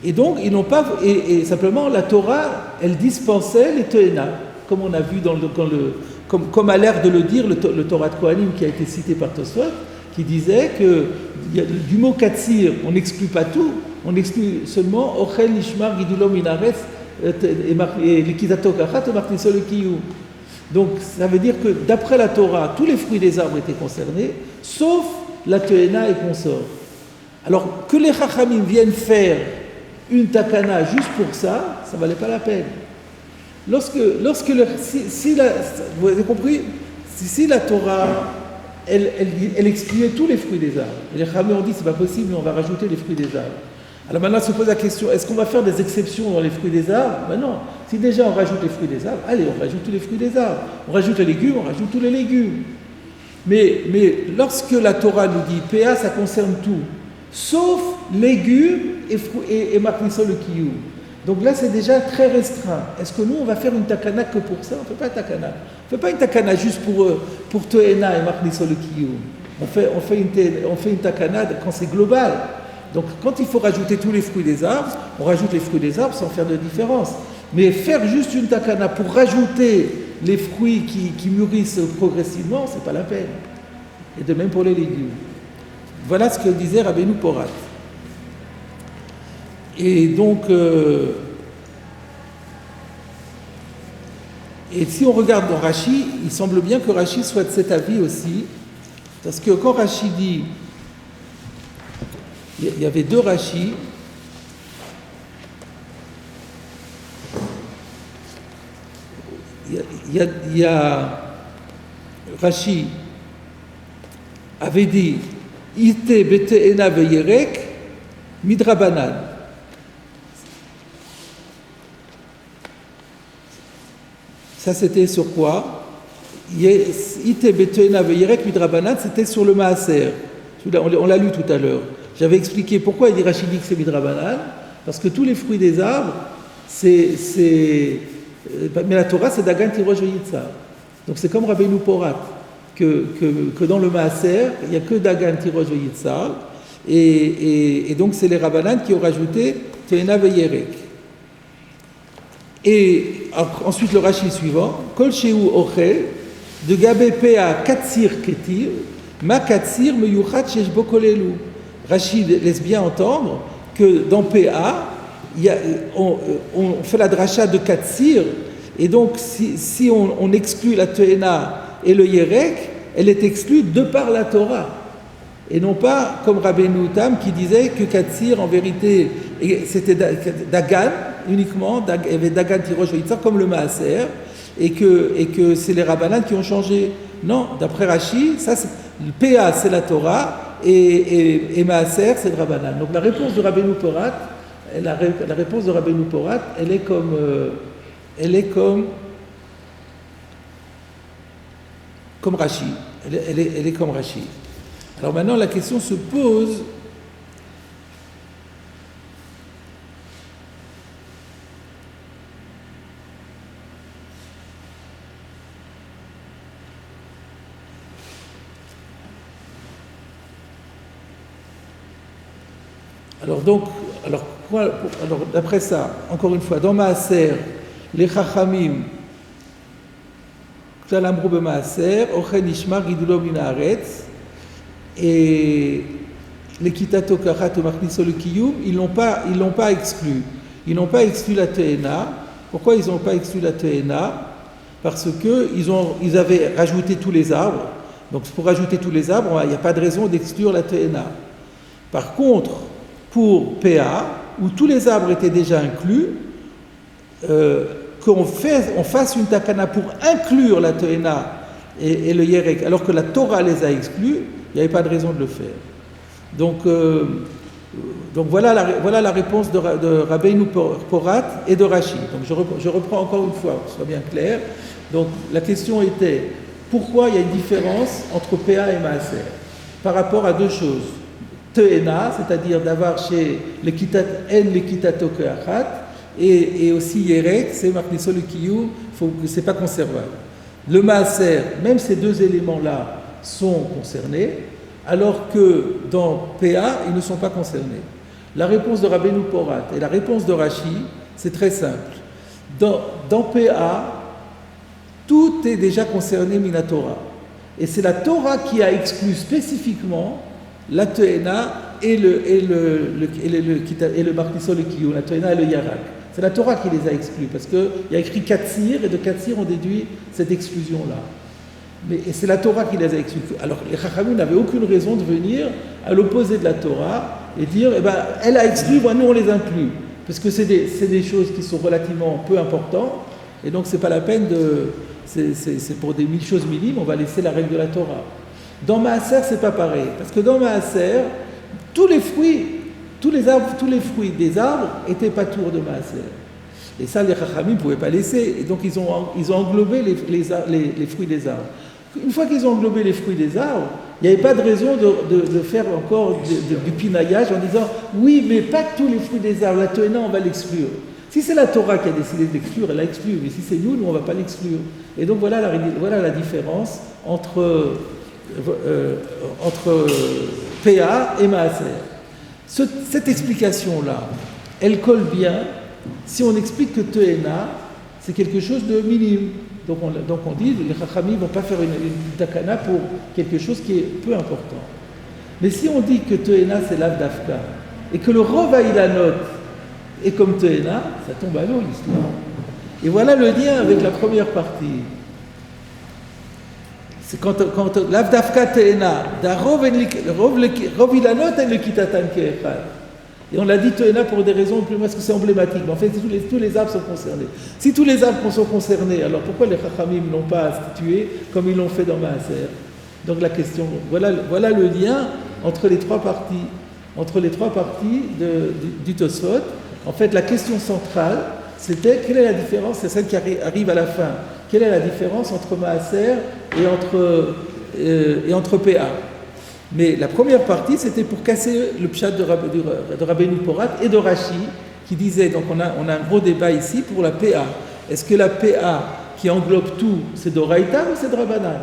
Et donc, ils n'ont pas. Et simplement, la Torah, elle dispensait les Te'ena, comme on a vu comme a l'air de le dire le Torah de Kohanim qui a été cité par Tosfot, qui disait que du mot Katsir, on n'exclut pas tout, on exclut seulement Ochel Nishmar Gidulo Minares et Likizato Kachat et Martiso le Kiyou. Donc, ça veut dire que d'après la Torah, tous les fruits des arbres étaient concernés, sauf la Te'ena et consort. Alors que les Chachamim viennent faire une takana juste pour ça, ça ne valait pas la peine. Vous avez compris, si la Torah, elle excluait tous les fruits des arbres, et les Chachamim ont dit c'est pas possible, on va rajouter les fruits des arbres. Alors maintenant se pose la question, est-ce qu'on va faire des exceptions dans les fruits des arbres? Ben non, si déjà on rajoute les fruits des arbres, allez, on rajoute tous les fruits des arbres. On rajoute les légumes, on rajoute tous les légumes. Mais lorsque la Torah nous dit PA, ça concerne tout, sauf légumes et maknisol le kiyum. Donc là, c'est déjà très restreint. Est-ce que nous, on va faire une takana que pour ça? On ne fait pas une takana. On ne fait pas une takana juste pour Toena et maknisol le kiyum. On fait une takana quand c'est global. Donc quand il faut rajouter tous les fruits des arbres, on rajoute les fruits des arbres sans faire de différence. Mais faire juste une takana pour rajouter les fruits qui mûrissent progressivement, c'est pas la peine. Et de même pour les légumes. Voilà ce que disait Rabbeinu Porat. Et donc, et si on regarde dans Rashi, il semble bien que Rashi soit de cet avis aussi, parce que quand Rashi dit, il y avait deux Rashi, il y a Rashi avait dit Ite bete ena veyerek midrabanan. Ça c'était sur quoi? Ite bete ena veyerek midrabanan, c'était sur le maaser. On l'a lu tout à l'heure. J'avais expliqué pourquoi il dit Rashi dit que c'est midrabanan, parce que tous les fruits des arbres, mais la Torah, c'est Dagan, Tirosh, Yitzhar. Donc c'est comme Rabbeinu Porat, que dans le Maaser, il n'y a que Dagan, Tirosh, Yitzhar, et donc c'est les Rabbanan qui ont rajouté Te'ena Veyerek. Et ensuite le Rashi suivant, Kol Sheu Ochel, de Gabé Pea Katsir Ketir, Ma Katsir Meyuchat Sheshbo Kolelu. Rashi laisse bien entendre que dans PA, on fait la dracha de Katsir, et donc si on exclut la Te'ena et le Yerek, elle est exclue de par la Torah. Et non pas comme Rabbeinu Tam qui disait que Katsir, en vérité, c'était Dagan uniquement, il y avait Dagan Tirosh Yitzhar comme le Maaser, et que c'est les Rabbanan qui ont changé. Non, d'après Rashi, le PA c'est la Torah, et Maaser c'est le Rabbanan. Donc la réponse de Rabbeinu Porat, la réponse de Rabbeinu Porat, elle est comme Rashi. Elle est comme Rashi. Alors maintenant, la question se pose. Alors d'après ça, encore une fois, dans Maaser, les Chachamim, Klal Amrou b'Maaser, Ochen Ishmar Gidulo min haaretz, et les Kitato Kachat ou Machniso le Kiyum, ils l'ont pas exclu. Ils n'ont pas exclu la Te'ena. Pourquoi ils n'ont pas exclu la Te'ena? Parce qu'ils avaient rajouté tous les arbres. Donc pour rajouter tous les arbres, il n'y a pas de raison d'exclure la Te'ena. Par contre, pour PA, où tous les arbres étaient déjà inclus, qu'on fasse une takana pour inclure la Te'ena et le Yerek, alors que la Torah les a exclus, il n'y avait pas de raison de le faire. Donc voilà la réponse de Rabbeinu Porat et de Rashi. Donc je reprends encore une fois, pour que ce soit bien clair. Donc la question était, pourquoi il y a une différence entre PA et Maaser par rapport à deux choses? Te'ena, c'est-à-dire d'avoir chez l'Ekitato Keachat, et aussi Yerek, c'est Machniso le Kiyum, c'est pas conservable. Le Maaser, même ces deux éléments-là sont concernés, alors que dans PA, ils ne sont pas concernés. La réponse de Rabbeinu Porat et la réponse de Rashi, c'est très simple. Dans PA, tout est déjà concerné Minatora. Et c'est la Torah qui a exclu spécifiquement la Te'ena et le Machniso le Kiyum, la Te'ena et le Yarak. C'est la Torah qui les a exclus, parce qu'il y a écrit Katsir, et de Katsir on déduit cette exclusion-là. Et c'est la Torah qui les a exclus. Alors les Chachamim n'avaient aucune raison de venir à l'opposé de la Torah et dire, eh ben, elle a exclu, moi, nous on les inclut. Parce que c'est des choses qui sont relativement peu importantes, et donc c'est pas la peine de... C'est pour des choses minimes, on va laisser la règle de la Torah. Dans Maaser, c'est pas pareil, parce que dans Maaser, tous les fruits des arbres étaient pas tours de Maaser. Et ça, les Chachamim ne pouvaient pas laisser, et donc ils ont englobé les fruits des arbres. Une fois qu'ils ont englobé les fruits des arbres, il n'y avait pas de raison de faire encore du pinaillage en disant oui, mais pas tous les fruits des arbres, la Toéna, on va l'exclure. Si c'est la Torah qui a décidé de l'exclure, elle l'a exclu, mais si c'est nous, on ne va pas l'exclure. Et donc voilà la différence entre PA et Maaser. Cette explication-là, elle colle bien si on explique que Toéna, c'est quelque chose de minime. Donc on dit, les Chachamim ne vont pas faire une takana pour quelque chose qui est peu important. Mais si on dit que Toéna c'est l'Av Dafka, et que le Rov Ilanot est comme Toéna, ça tombe à l'eau l'histoire. Et voilà le lien avec la première partie. C'est quand l'Av Dafka Toéna, Rov Ilanot et le Kitatan Keechad. Et on l'a dit Toéna pour des raisons plus parce que c'est emblématique. Mais en fait, tous les arbres sont concernés. Si tous les arbres sont concernés, alors pourquoi les Chachamim ne l'ont pas institué comme ils l'ont fait dans Maaser? Donc la question, voilà le lien entre les trois parties, du Tosfot. En fait, la question centrale, c'était quelle est la différence, c'est celle qui arrive à la fin. Quelle est la différence entre Maaser et entre PA? Mais la première partie, c'était pour casser le pshat de Rabbeinu Porat et de Rashi, qui disait, donc on a un gros débat ici pour la PA. Est-ce que la PA qui englobe tout, c'est d'Oraïta ou c'est de Rabbanan?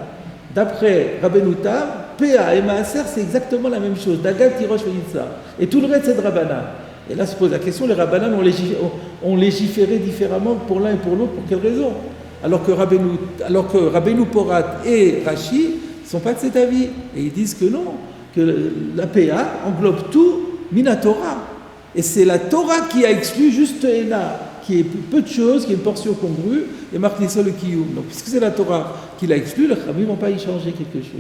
D'après Rabbeinu Tam, PA et Maaser, c'est exactement la même chose, Dagat, Tirosh, Veitza. Et tout le reste, c'est de Rabbanan. Et là se pose la question, les Rabbanan ont légiféré différemment pour l'un et pour l'autre, pour quelle raison? Alors que Rabbeinu Porat et Rashi ne sont pas de cet avis. Et ils disent que non, que la PA englobe tout Minatora. Et c'est la Torah qui a exclu juste Ena, qui est peu de choses, qui est une portion congrue, et Martissa le Kiyum. Donc, puisque c'est la Torah qui l'a exclu, les Khamim ne vont pas y changer quelque chose.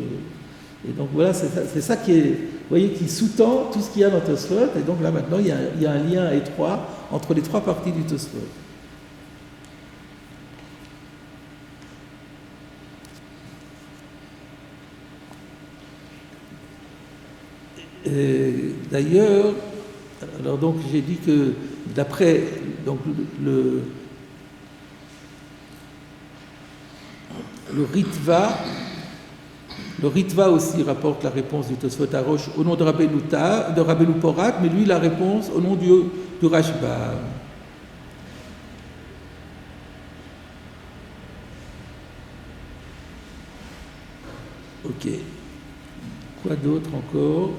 Et donc voilà, c'est ça qui est, vous voyez, qui sous-tend tout ce qu'il y a dans Tosfot. Et donc là maintenant, il y a un lien étroit entre les trois parties du Tosfot. D'ailleurs, alors donc j'ai dit que d'après donc le Ritva aussi rapporte la réponse du Tosfot Arosh au nom de Rabbeinu Porat, mais lui la réponse au nom du Rashba. Ok. Quoi d'autre encore?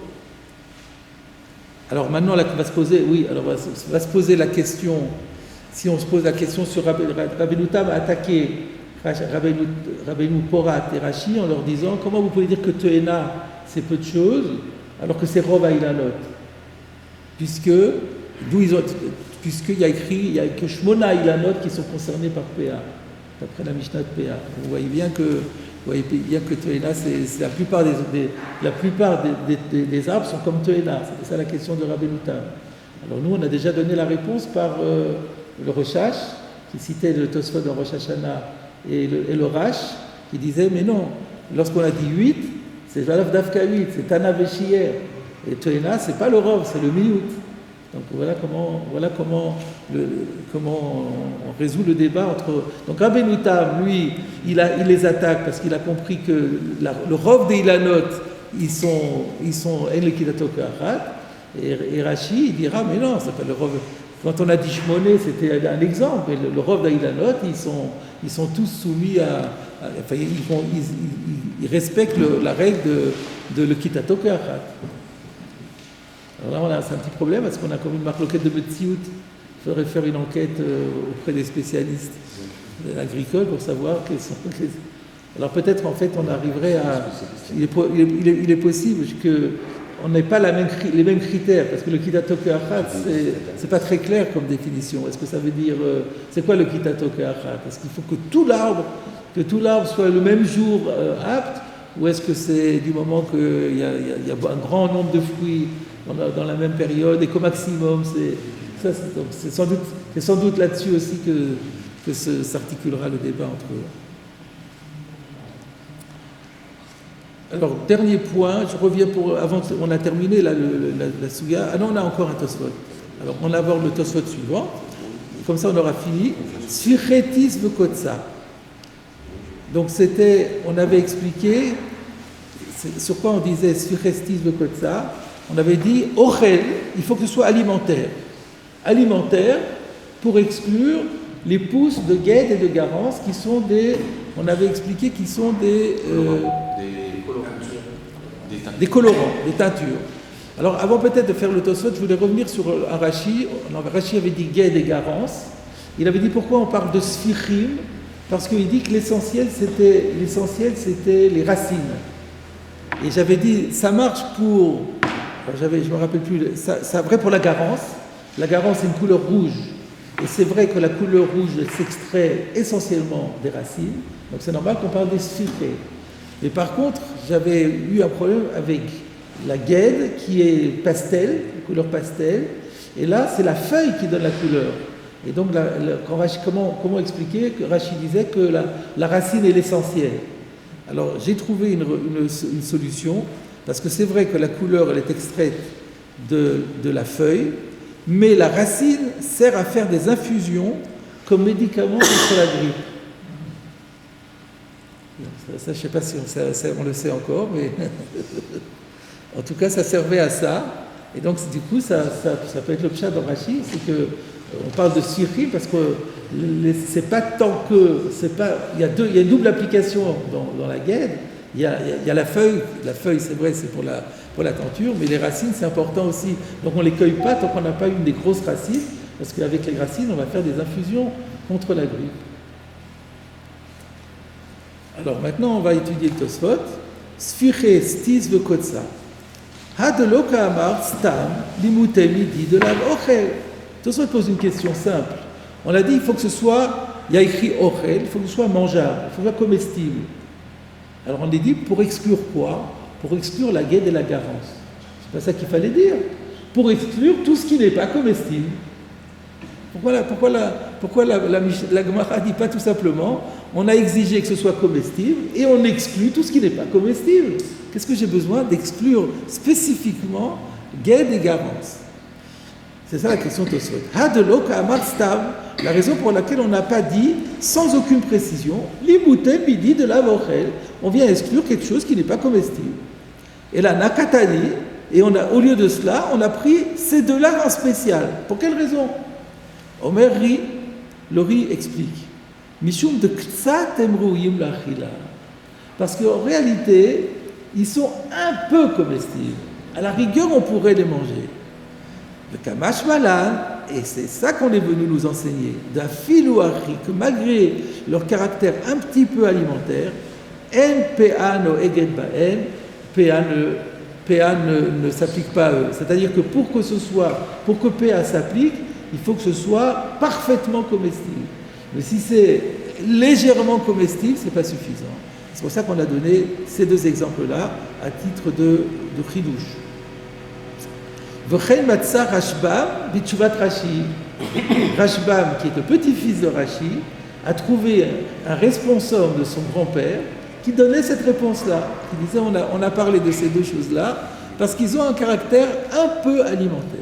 Alors maintenant, là, va se poser la question, si on se pose la question sur Rabbeinu Tam a attaqué Rabbeinu Porat et Rashi en leur disant comment vous pouvez dire que Toéna c'est peu de choses alors que c'est Rov Ilanot, puisqu'il y a écrit, il y a que Shmona Ilanot qui sont concernés par PA, d'après la Mishnah de PA. Vous voyez bien que Toéna, c'est la plupart des arbres sont comme Toéna. C'était ça la question de Rabbeinu Tam. Alors nous, on a déjà donné la réponse par le Rochash, qui citait le Tosfot dans Rosh Hashanah, et le Rash, qui disait, mais non, lorsqu'on a dit 8, c'est Valav Dafka 8, c'est Tana Veshier. Et Toéna, c'est pas le Rov, c'est le Miyut. Donc voilà comment on résout le débat entre... Donc Rabbeinu Tam, lui, il les attaque parce qu'il a compris que le Rov des Ilanot, ils sont Elikidato Ka'achat, et Rashi, il dira, mais non, c'est pas le Rov... Quand on a dit Shmoné, c'était un exemple, mais le Rov d'Ilanot, ils sont tous soumis enfin, ils respectent la règle de l'Ekitato Ka'achat. Alors là, c'est un petit problème parce qu'on a comme une marloquette de Metsiout. Il faudrait faire une enquête auprès des spécialistes agricoles pour savoir quels sont les... Alors peut-être en fait on arriverait à... Il est possible qu'on n'ait pas les mêmes critères, parce que le Kitato Ka'achat, c'est pas très clair comme définition. Est-ce que ça veut dire... c'est quoi le Kitato Ka'achat? Est-ce qu'il faut que tout l'arbre soit le même jour apte, ou est-ce que c'est du moment qu'il y a un grand nombre de fruits dans la même période et qu'au maximum, c'est sans doute là-dessus aussi que s'articulera le débat entre eux. Alors, dernier point, je reviens on a terminé la Suga. Ah non, on a encore un Tosfot. Alors, on aborde le Tosfot suivant. Comme ça, on aura fini. Sfichetis vekotsa. Donc, on avait expliqué sur quoi on disait Sfichetis vekotsa. On avait dit, Ochel, il faut que ce soit alimentaire. Alimentaire pour exclure les pousses de guêde et de garance qui sont on avait expliqué qu'ils sont des colorants, des teintures. Alors, avant peut-être de faire le Tosfot, je voulais revenir sur un Rashi. Rashi avait dit guêde et garance. Il avait dit pourquoi on parle de sfichim, parce qu'il dit que l'essentiel c'était les racines. Et j'avais dit, ça marche pour, je me rappelle plus, ça vrai pour la garance. La garance c'est une couleur rouge. Et c'est vrai que la couleur rouge s'extrait essentiellement des racines. Donc c'est normal qu'on parle des sfichés. Mais par contre, j'avais eu un problème avec la guêde qui est pastel, couleur pastel. Et là, c'est la feuille qui donne la couleur. Et donc, comment expliquer que Rashi disait que la racine est l'essentiel. Alors, j'ai trouvé une solution, parce que c'est vrai que la couleur, elle est extraite de la feuille, mais la racine sert à faire des infusions comme médicament contre la grippe. Ça, je ne sais pas si on le sait encore, mais en tout cas, ça servait à ça. Et donc, du coup, ça peut être le pshat dans Rashi, c'est que on parle de sfichim parce que c'est pas tant que il y a une double application dans la guêde. Il y a la feuille c'est vrai, c'est pour la tenture, mais les racines c'est important aussi. Donc on les cueille pas tant qu'on n'a pas une des grosses racines, parce qu'avec les racines on va faire des infusions contre la grippe. Alors maintenant on va étudier le Tosfot. Sfiché stis vekotsa. Hadelo ka'amar stam limute midi de la ochel. Tosfot pose une question simple. On a dit il faut que ce soit, il y a écrit ochel, il faut que ce soit mangeable, il faut que ce soit comestible. Alors on a dit pour exclure quoi? Pour exclure la guêde et la garance. C'est pas ça qu'il fallait dire. Pour exclure tout ce qui n'est pas comestible. Pourquoi la Gemara ne dit pas tout simplement on a exigé que ce soit comestible et on exclut tout ce qui n'est pas comestible? Qu'est-ce que j'ai besoin d'exclure spécifiquement guêde et garance? C'est ça la question de Tosfot. Hadelo ka'amar stam, la raison pour laquelle on n'a pas dit, sans aucune précision, l'imouté midi de la vochel, on vient exclure quelque chose qui n'est pas comestible. Et là, nakatani, et au lieu de cela, on a pris ces deux-là en spécial. Pour quelle raison? Omer ri, le ri explique. Mishum de ktsat emruim lachila. Parce qu'en réalité, ils sont un peu comestibles. À la rigueur, on pourrait les manger. Le kamash malan, et c'est ça qu'on est venu nous enseigner, d'un filouari, que malgré leur caractère un petit peu alimentaire, en PA no eged baen, PA ne s'applique pas à eux. C'est-à-dire que pour que PA s'applique, il faut que ce soit parfaitement comestible. Mais si c'est légèrement comestible, ce n'est pas suffisant. C'est pour ça qu'on a donné ces deux exemples-là à titre de chidouche. V'chein matzah Rashbam b'tshuvat Rashi. Rashbam, qui est le petit-fils de Rashi, a trouvé un responsable de son grand-père qui donnait cette réponse-là, qui disait on a parlé de ces deux choses-là parce qu'ils ont un caractère un peu alimentaire.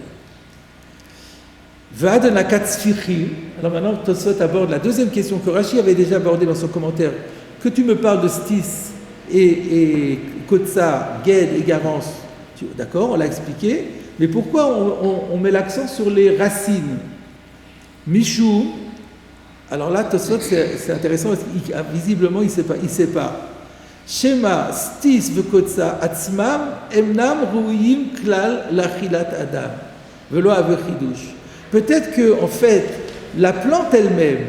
V'ad nakat sfichim. Alors maintenant, Tosfot aborde la deuxième question que Rashi avait déjà abordée dans son commentaire. Que tu me parles de stis et kotsa, guêde et garance, d'accord, on l'a expliqué. Mais pourquoi on met l'accent sur les racines? Michou, alors là, Tosfot, c'est intéressant, parce visiblement, il ne sait pas. Shema, stis, vekotsa, atzmam, emnam, ru'yim, klal, lachilat adam. Velo avechidush. Peut-être que, en fait, la plante elle-même,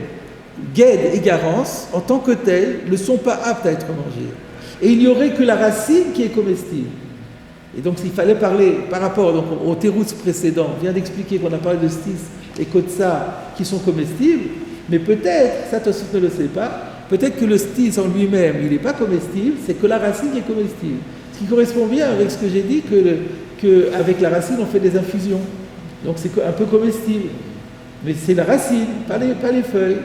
guêde et garance, en tant que telle, ne sont pas aptes à être mangées. Et il n'y aurait que la racine qui est comestible. Et donc, il fallait parler par rapport au terrouz précédent. On vient d'expliquer qu'on a parlé de stis et kotsa qui sont comestibles, mais peut-être, ça Tosfot ne le sait pas, peut-être que le stis en lui-même, il n'est pas comestible, c'est que la racine qui est comestible. Ce qui correspond bien avec ce que j'ai dit, qu'avec la racine, on fait des infusions. Donc c'est un peu comestible. Mais c'est la racine, pas les feuilles.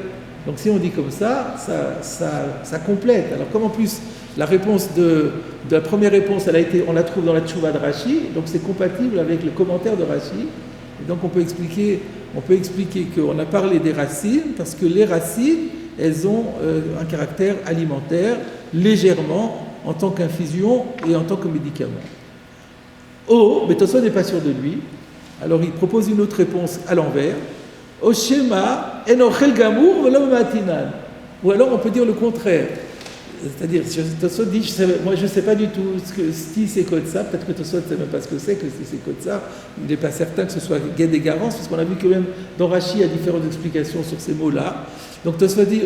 Donc si on dit comme ça complète. Alors comme en plus la réponse de la première réponse, on la trouve dans la Tchouva de Rashi, donc c'est compatible avec le commentaire de Rashi. Et donc on peut expliquer qu'on a parlé des racines parce que les racines, elles ont un caractère alimentaire légèrement en tant qu'infusion et en tant que médicament. Mais Tosfot n'est pas sûr de lui. Alors il propose une autre réponse à l'envers. Au schéma, enochel gamour v'lo matinan. Ou alors on peut dire le contraire. C'est-à-dire, Tosfot dit, moi je ne sais pas du tout ce que Stis et Kotsa, peut-être que Tosfot ne sait même pas ce que c'est que Stis et Kotsa, il n'est pas certain que ce soit guet des garances, parce qu'on a vu que même dans Rashi, il y a différentes explications sur ces mots-là. Donc Tosfot dit,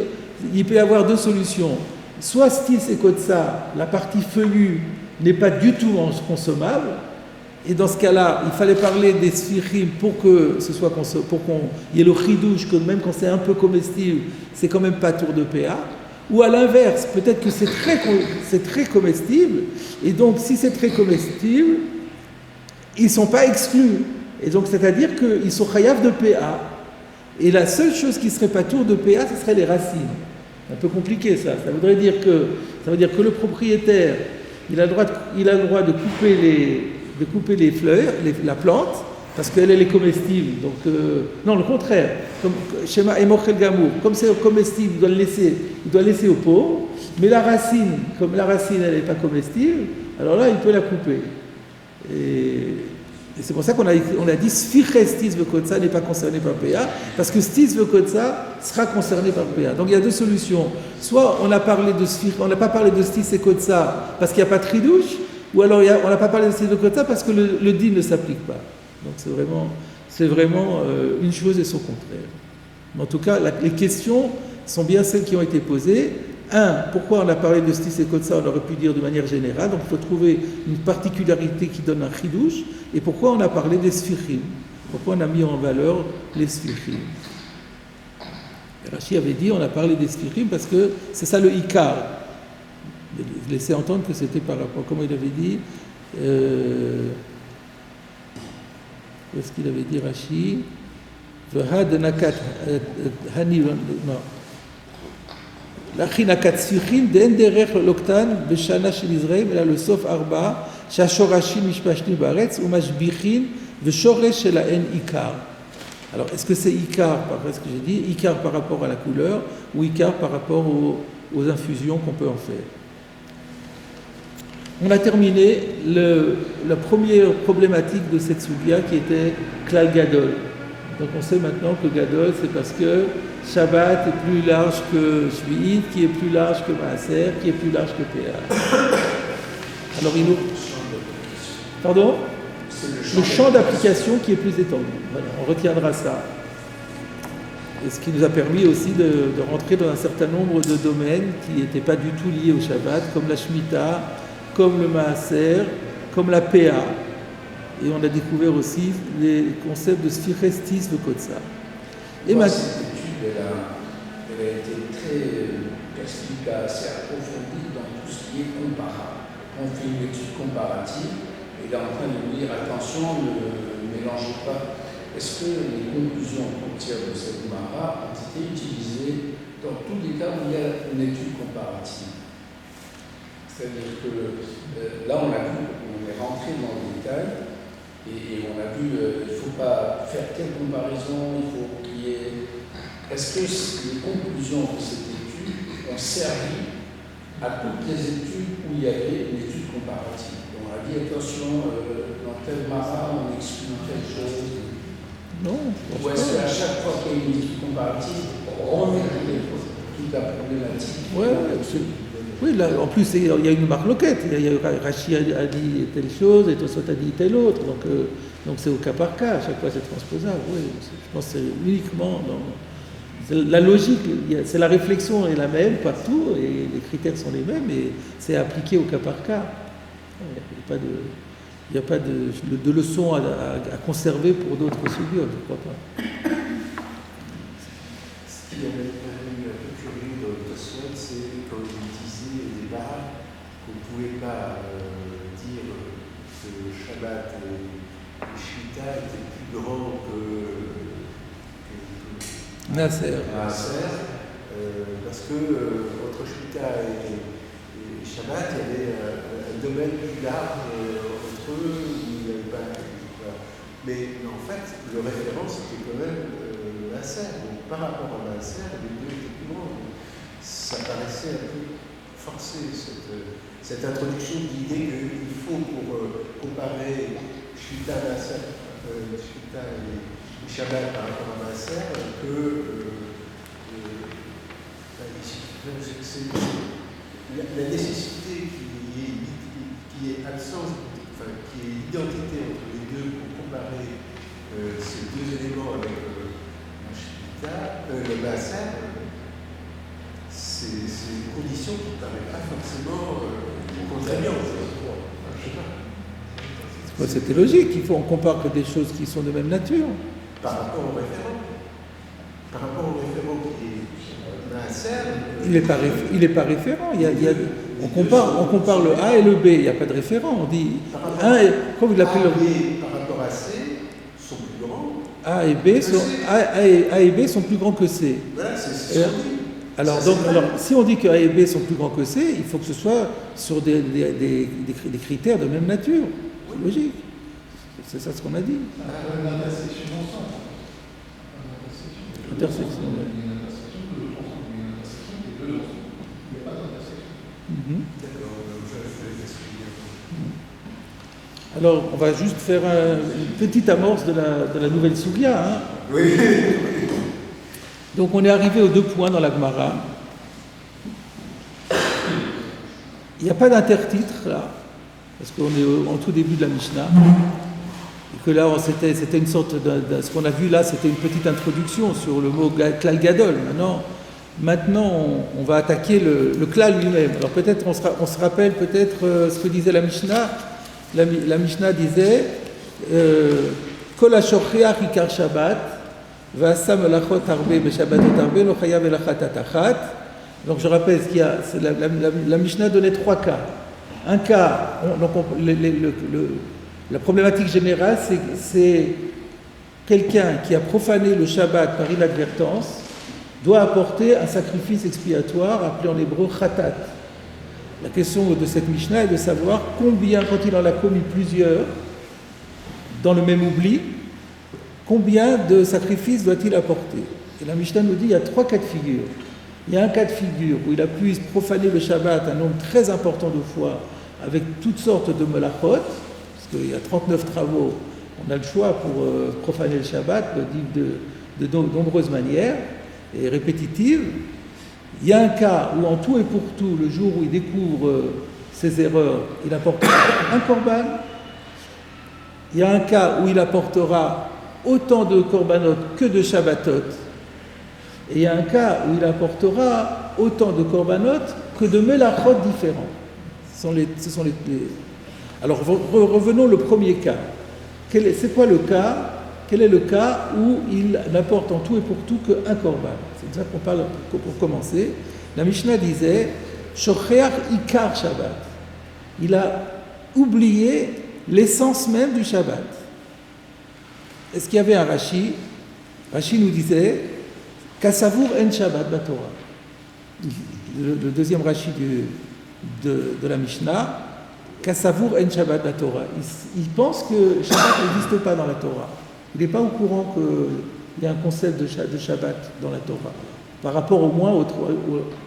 il peut y avoir deux solutions. Soit Stis et Kotsa, la partie feuillue n'est pas du tout consommable, et dans ce cas-là, il fallait parler des sfirim pour que ce soit pour qu'il y ait le chidouche, que même quand c'est un peu comestible, c'est quand même pas tour de PA. Ou à l'inverse, peut-être que c'est très comestible, et donc si c'est très comestible, ils ne sont pas exclus. Et donc c'est-à-dire qu'ils sont chayav de PA. Et la seule chose qui ne serait pas tour de PA, ce serait les racines. C'est un peu compliqué ça. Ça veut dire que le propriétaire, il a le droit de couper les fleurs, la plante, parce qu'elle est comestible. Donc, non, le contraire. Comme schéma Emochel Gamour, comme c'est comestible, il doit le laisser au pauvre. Mais la racine, comme la racine, elle n'est pas comestible, alors là, il peut la couper. Et c'est pour ça qu'on a dit Sfiche Stis Vekotsa n'est pas concerné par PA, parce que Stis Vekotsa sera concerné par PA. Donc il y a deux solutions. Soit on n'a pas parlé de Stis et Kotsa parce qu'il n'y a pas de tridouche, ou alors on n'a pas parlé de Stis Vekotsa parce que le din ne s'applique pas. Donc c'est vraiment une chose et son contraire. Mais en tout cas, les questions sont bien celles qui ont été posées. Pourquoi on a parlé de Stis et Kotsa? On aurait pu dire de manière générale. Donc il faut trouver une particularité qui donne un chidouche. Et pourquoi on a parlé des sfichim? Pourquoi on a mis en valeur les sfichim? Rashi avait dit on a parlé des sfichim parce que c'est ça le ikar. Il laissait entendre que c'était par rapport, comment il avait dit, qu'est-ce qu'il avait dit Rashi? V'had nakat hani non. L'achina katsfichim d'en derech l'oktan b'shana shel Israël אלא לסוף 4 שהשורשים משפשתים בארץ ומשביחים ושורש שלהן עיקר. Alors est-ce que c'est Ikar, ce que j'ai dit, Ikar par rapport à la couleur ou Ikar par rapport aux infusions qu'on peut en faire? On a terminé la première problématique de cette soubia qui était Klal Gadol. Donc on sait maintenant que Gadol, c'est parce que Shabbat est plus large que Shvi'it, qui est plus large que Maaser, qui est plus large que PA. Alors il nous... Pardon? Le champ d'application qui est plus étendu. Voilà, on retiendra ça. Et ce qui nous a permis aussi de rentrer dans un certain nombre de domaines qui n'étaient pas du tout liés au Shabbat, comme la Shemitah, comme le Maaser, comme la PA. Et on a découvert aussi les concepts de Sfichestis de Kotsa. Et cette étude, elle a été très perspicace et approfondie dans tout ce qui est comparable. On fait une étude comparative, et il est en train de nous dire attention, ne mélangez pas. Est-ce que les conclusions qu'on tire de cette Mara ont été utilisées dans tous les cas où il y a une étude comparative? C'est-à-dire que là, on a vu, on est rentré dans le détail. Et on a vu, il ne faut pas faire telle comparaison, il faut qu'il y ait... Est-ce que les conclusions de cette étude ont servi à toutes les études où il y avait une étude comparative? On a dit, attention, dans tel Mara, on exclut telle chose. Non. Ou est-ce qu'à chaque fois qu'il y a une étude comparative, on remet toute la problématique? Oui, là, en plus, il y a une marque loquette. Rashi a dit telle chose et Tosfot a dit telle autre. Donc c'est au cas par cas. À chaque fois, c'est transposable. Oui, je pense que c'est uniquement dans... La logique, c'est la réflexion est la même partout et les critères sont les mêmes et c'est appliqué au cas par cas. Il n'y a pas de leçon à conserver pour d'autres sujets, je ne crois pas. Ce qui avait paru un peu curieux dans le Tosfot, c'est quand il disait au départ qu'on ne pouvait pas dire Shabbat et Shmita étaient plus grands que Naaser. Parce que entre Shmita et Shabbat, il y avait un domaine plus large entre eux où il n'y avait pas. Voilà. Mais en fait, le référent c'était quand même Naaser. Donc par rapport à Naaser, les deux étaient plus grands. Ça paraissait un peu forcé cette introduction de l'idée qu'il faut pour comparer Shmita et Shabbat par rapport à Naaser la nécessité qui est absence, enfin qui est identité entre les deux pour comparer ces deux éléments avec le Naaser, c'est une condition qui ne paraît pas forcément contraignante. C'était logique, on compare que des choses qui sont de même nature. Par rapport au référent. Par rapport au référent qui est Naaser. Il n'est pas référent. On compare le A et le B, il n'y a pas de référent. On dit A et, comme vous l'appelez par rapport à C sont plus grands. A et B sont plus grands que C. Voilà, c'est ce qu'on dit. Alors, si on dit que A et B sont plus grands que C, il faut que ce soit sur des critères de même nature. C'est logique. C'est ça ce qu'on a dit. L'intersection ensemble. Intersection. Il y a une intersection que l'autre ensemble. Il y a une intersection qui est deux ensemble. Il n'y a pas d'intersection. D'accord, je vais Alors, on va juste faire une petite amorce de la nouvelle Sugya. Hein. Oui. Donc, on est arrivé aux 2 points dans la Gemara. Il n'y a pas d'intertitre là, parce qu'on est en tout début de la Mishnah. Et que là, c'était une sorte ce qu'on a vu là, c'était une petite introduction sur le mot Klal Gadol. Maintenant, on va attaquer le Klal lui-même. Alors peut-être, on se rappelle peut-être ce que disait la Mishnah. La Mishnah disait Kol ha-shocheach ikar Shabbat v'asa melachot harbe b'shabbatot harbe lo chayav elachat atachat. Donc je rappelle qu'il y a la Mishnah donnait 3 cas. Un cas, la problématique générale, c'est quelqu'un qui a profané le Shabbat par inadvertance doit apporter un sacrifice expiatoire appelé en hébreu khatat. La question de cette Mishnah est de savoir combien, quand il en a commis plusieurs, dans le même oubli, combien de sacrifices doit-il apporter. Et la Mishnah nous dit qu'il y a 3 cas de figure. Il y a un cas de figure où il a pu profaner le Shabbat un nombre très important de fois avec toutes sortes de melachot, parce qu'il y a 39 travaux, on a le choix pour profaner le Shabbat de nombreuses manières et répétitives. Il y a un cas où en tout et pour tout, le jour où il découvre ses erreurs, il apportera un korban. Il y a un cas où il apportera autant de korbanot que de shabbatot. Et il y a un cas où il apportera autant de korbanot que de melachot différents. Ce sont les... Alors revenons au premier cas. C'est quoi le cas? Quel est le cas où il n'apporte en tout et pour tout qu'un korban? C'est de ça qu'on parle pour commencer. La Mishnah disait Shocheach ikar Shabbat. Il a oublié l'essence même du Shabbat. Est-ce qu'il y avait un Rashi? Rashi nous disait Kasavour en Shabbat Batora. Le deuxième Rashi de la Mishnah, Kasavour en Shabbat Batora. Il pense que Shabbat n'existe pas dans la Torah. Il n'est pas au courant qu'il y a un concept de Shabbat dans la Torah. Par rapport au moins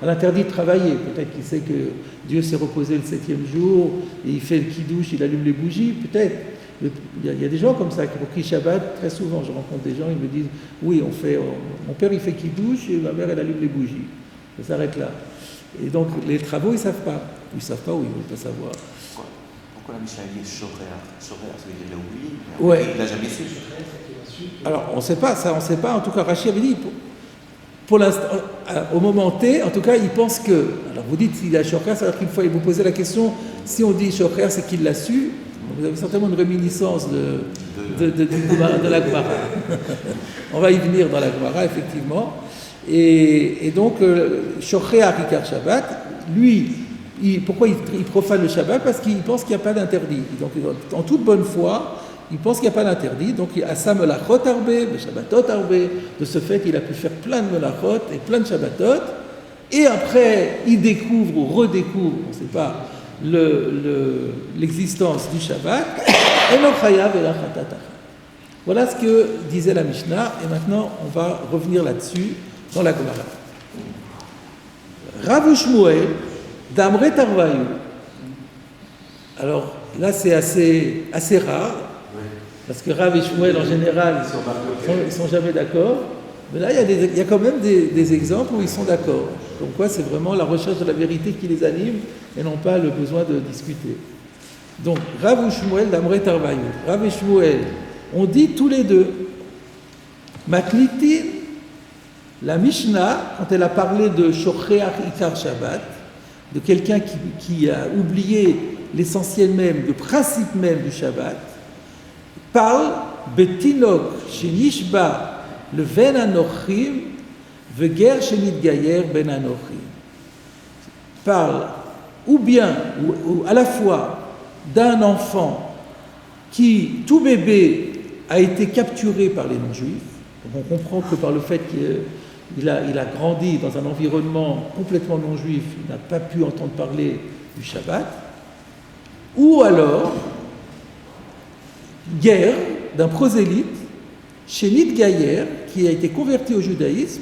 à l'interdit de travailler. Peut-être qu'il sait que Dieu s'est reposé le 7e jour, et il fait le kidouche, il allume les bougies, peut-être. Il y a des gens comme ça pour qui Shabbat, très souvent, je rencontre des gens, ils me disent oui, mon père il fait kidouche et ma mère elle allume les bougies. Ça s'arrête là. Et donc les travaux, ils ne savent pas. Ils ne savent pas ou ils ne veulent pas savoir. Pourquoi la Mishnah dit Shoreach? Shoreach, ça veut dire qu'il a oublié. Ouais. Il ne l'a jamais su. Alors on ne sait pas, ça on ne sait pas. En tout cas, Rashi avait dit, pour l'instant, au moment T, en tout cas, il pense que. Alors vous dites s'il a Shoreach, alors qu'une fois il vous posait la question, si on dit Shoreach, c'est qu'il l'a su. Vous avez certainement une réminiscence de la Gemara. On va y venir dans la Gemara, effectivement. Et donc, Shocheach Ikar Shabbat, lui, pourquoi il profane le Shabbat? Parce qu'il pense qu'il n'y a pas d'interdit. Donc, en toute bonne foi, il pense qu'il n'y a pas d'interdit. Donc, il a sa melachot arbe, le Shabbatot arbe. De ce fait, il a pu faire plein de melachot et plein de Shabbatot. Et après, il découvre ou redécouvre, on ne sait pas, l'existence du Shabbat. Et non chayav et la chatatach. Voilà ce que disait la Mishnah. Et maintenant, on va revenir là-dessus dans la Gemara. Rav Shmuel d'Amre Tarvayu. Alors là, c'est assez rare, parce que Rav et Shmuel, en général, ils sont jamais d'accord. Mais là, il y a quand même des exemples où ils sont d'accord. Donc quoi, c'est vraiment la recherche de la vérité qui les anime et non pas le besoin de discuter. Donc, Rav et Shmuel d'Amre Tarvayu. Rav et Shmuel, on dit tous les deux, Maklitin, la Mishnah, quand elle a parlé de Shocheach Ikar Shabbat, de quelqu'un qui a oublié l'essentiel même, le principe même du Shabbat, parle Betinok Shenishba le Ben Anochim Veger Shenitgayer Ben Anochim. Parle ou bien, ou à la fois, d'un enfant qui, tout bébé, a été capturé par les non-juifs. Donc on comprend que par le fait qu'il a grandi dans un environnement complètement non-juif, il n'a pas pu entendre parler du Shabbat. Ou alors, guerre d'un prosélyte, Shenit Gayer, qui a été converti au judaïsme,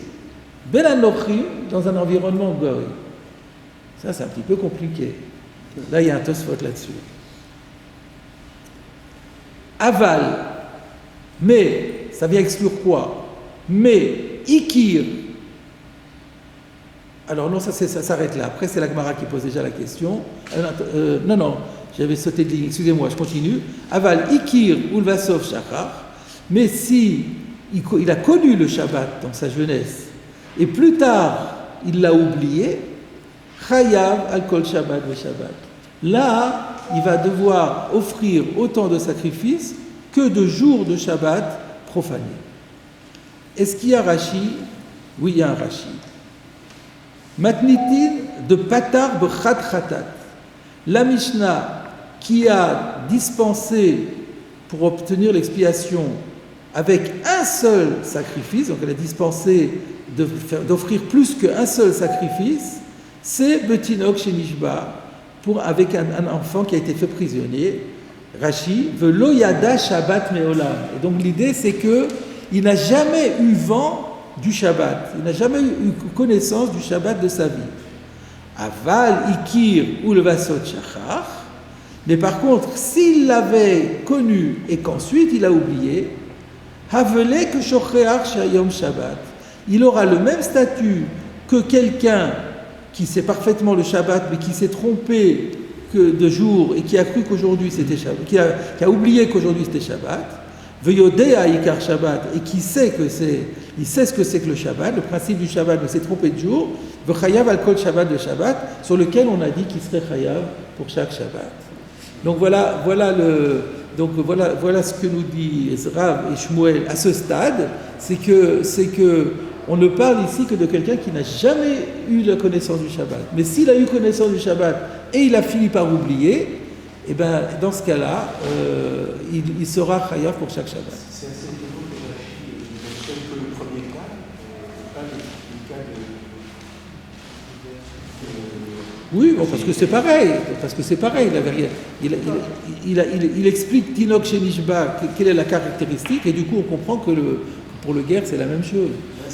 Ben Anochim, dans un environnement goy. Ça, c'est un petit peu compliqué. Là, il y a un Tosfot là-dessus. Aval, mais, ça vient exclure quoi? Mais, Ikir. Alors non, ça s'arrête là. Après, c'est la Gemara qui pose déjà la question. Non, j'avais sauté de ligne, excusez-moi, je continue. Aval, Ikir, Ulvasov, Shachar. Mais si il a connu le Shabbat dans sa jeunesse, et plus tard, il l'a oublié, Chayav al kol Shabbat ve Shabbat. Là, il va devoir offrir autant de sacrifices que de jours de Shabbat profanés. Est-ce qu'il y a Rashi? Oui, il y a un Rashi. Matnitin de Patar b'chat chatat. La Mishnah qui a dispensé pour obtenir l'expiation avec un seul sacrifice, donc elle a dispensé d'offrir plus qu'un seul sacrifice, c'est Betinok Shenishba, avec un enfant qui a été fait prisonnier. Rashi, Velo Yada Shabbat Meolam. Et donc l'idée c'est qu'il n'a jamais eu vent du Shabbat, il n'a jamais eu connaissance du Shabbat de sa vie. Aval, Ikir ou le Vasot Shachar. Mais par contre, s'il l'avait connu et qu'ensuite il a oublié, Havele que Shocheach Shayom Shabbat. Il aura le même statut que quelqu'un qui sait parfaitement le Shabbat, mais qui s'est trompé de jour et qui a cru qu'aujourd'hui c'était Shabbat, qui a oublié qu'aujourd'hui c'était Shabbat, Veyodea Ikar Shabbat, et qui sait il sait ce que c'est que le Shabbat, le principe du Shabbat, mais s'est trompé de jour, Vechayav al kol Shabbat de Shabbat, sur lequel on a dit qu'il serait Chayav pour chaque Shabbat. Donc voilà ce que nous dit Rav et Shmuel à ce stade, c'est que on ne parle ici que de quelqu'un qui n'a jamais eu la connaissance du Shabbat. Mais s'il a eu connaissance du Shabbat et il a fini par oublier, eh ben, dans ce cas-là, il sera chayav pour chaque Shabbat. C'est assez étonnant que Rachid ne que le premier cas, pas le cas de... Oui, bon, parce que c'est pareil. Il explique Tinok Shenishba, quelle est la caractéristique, et du coup on comprend que pour le guerre c'est la même chose.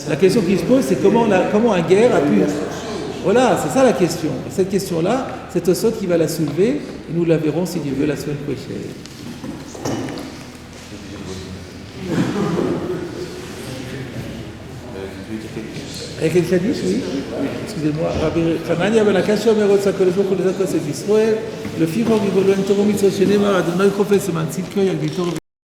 La question qui se pose, c'est comment un guerre a pu... Voilà, c'est ça la question. Et cette question-là, c'est Tosot qui va la soulever, et nous la verrons si Dieu veut la semaine prochaine. Avec quel Kaddish, oui. Excusez-moi. Rabbi Hanania ben Akasha Merot Sakodesh Baruch Hu Lezakos et Israël. Le Firo Rigolo Entoro Mitzvot Shenemar Adonai Chofetz Eman Tzidko Yagditor.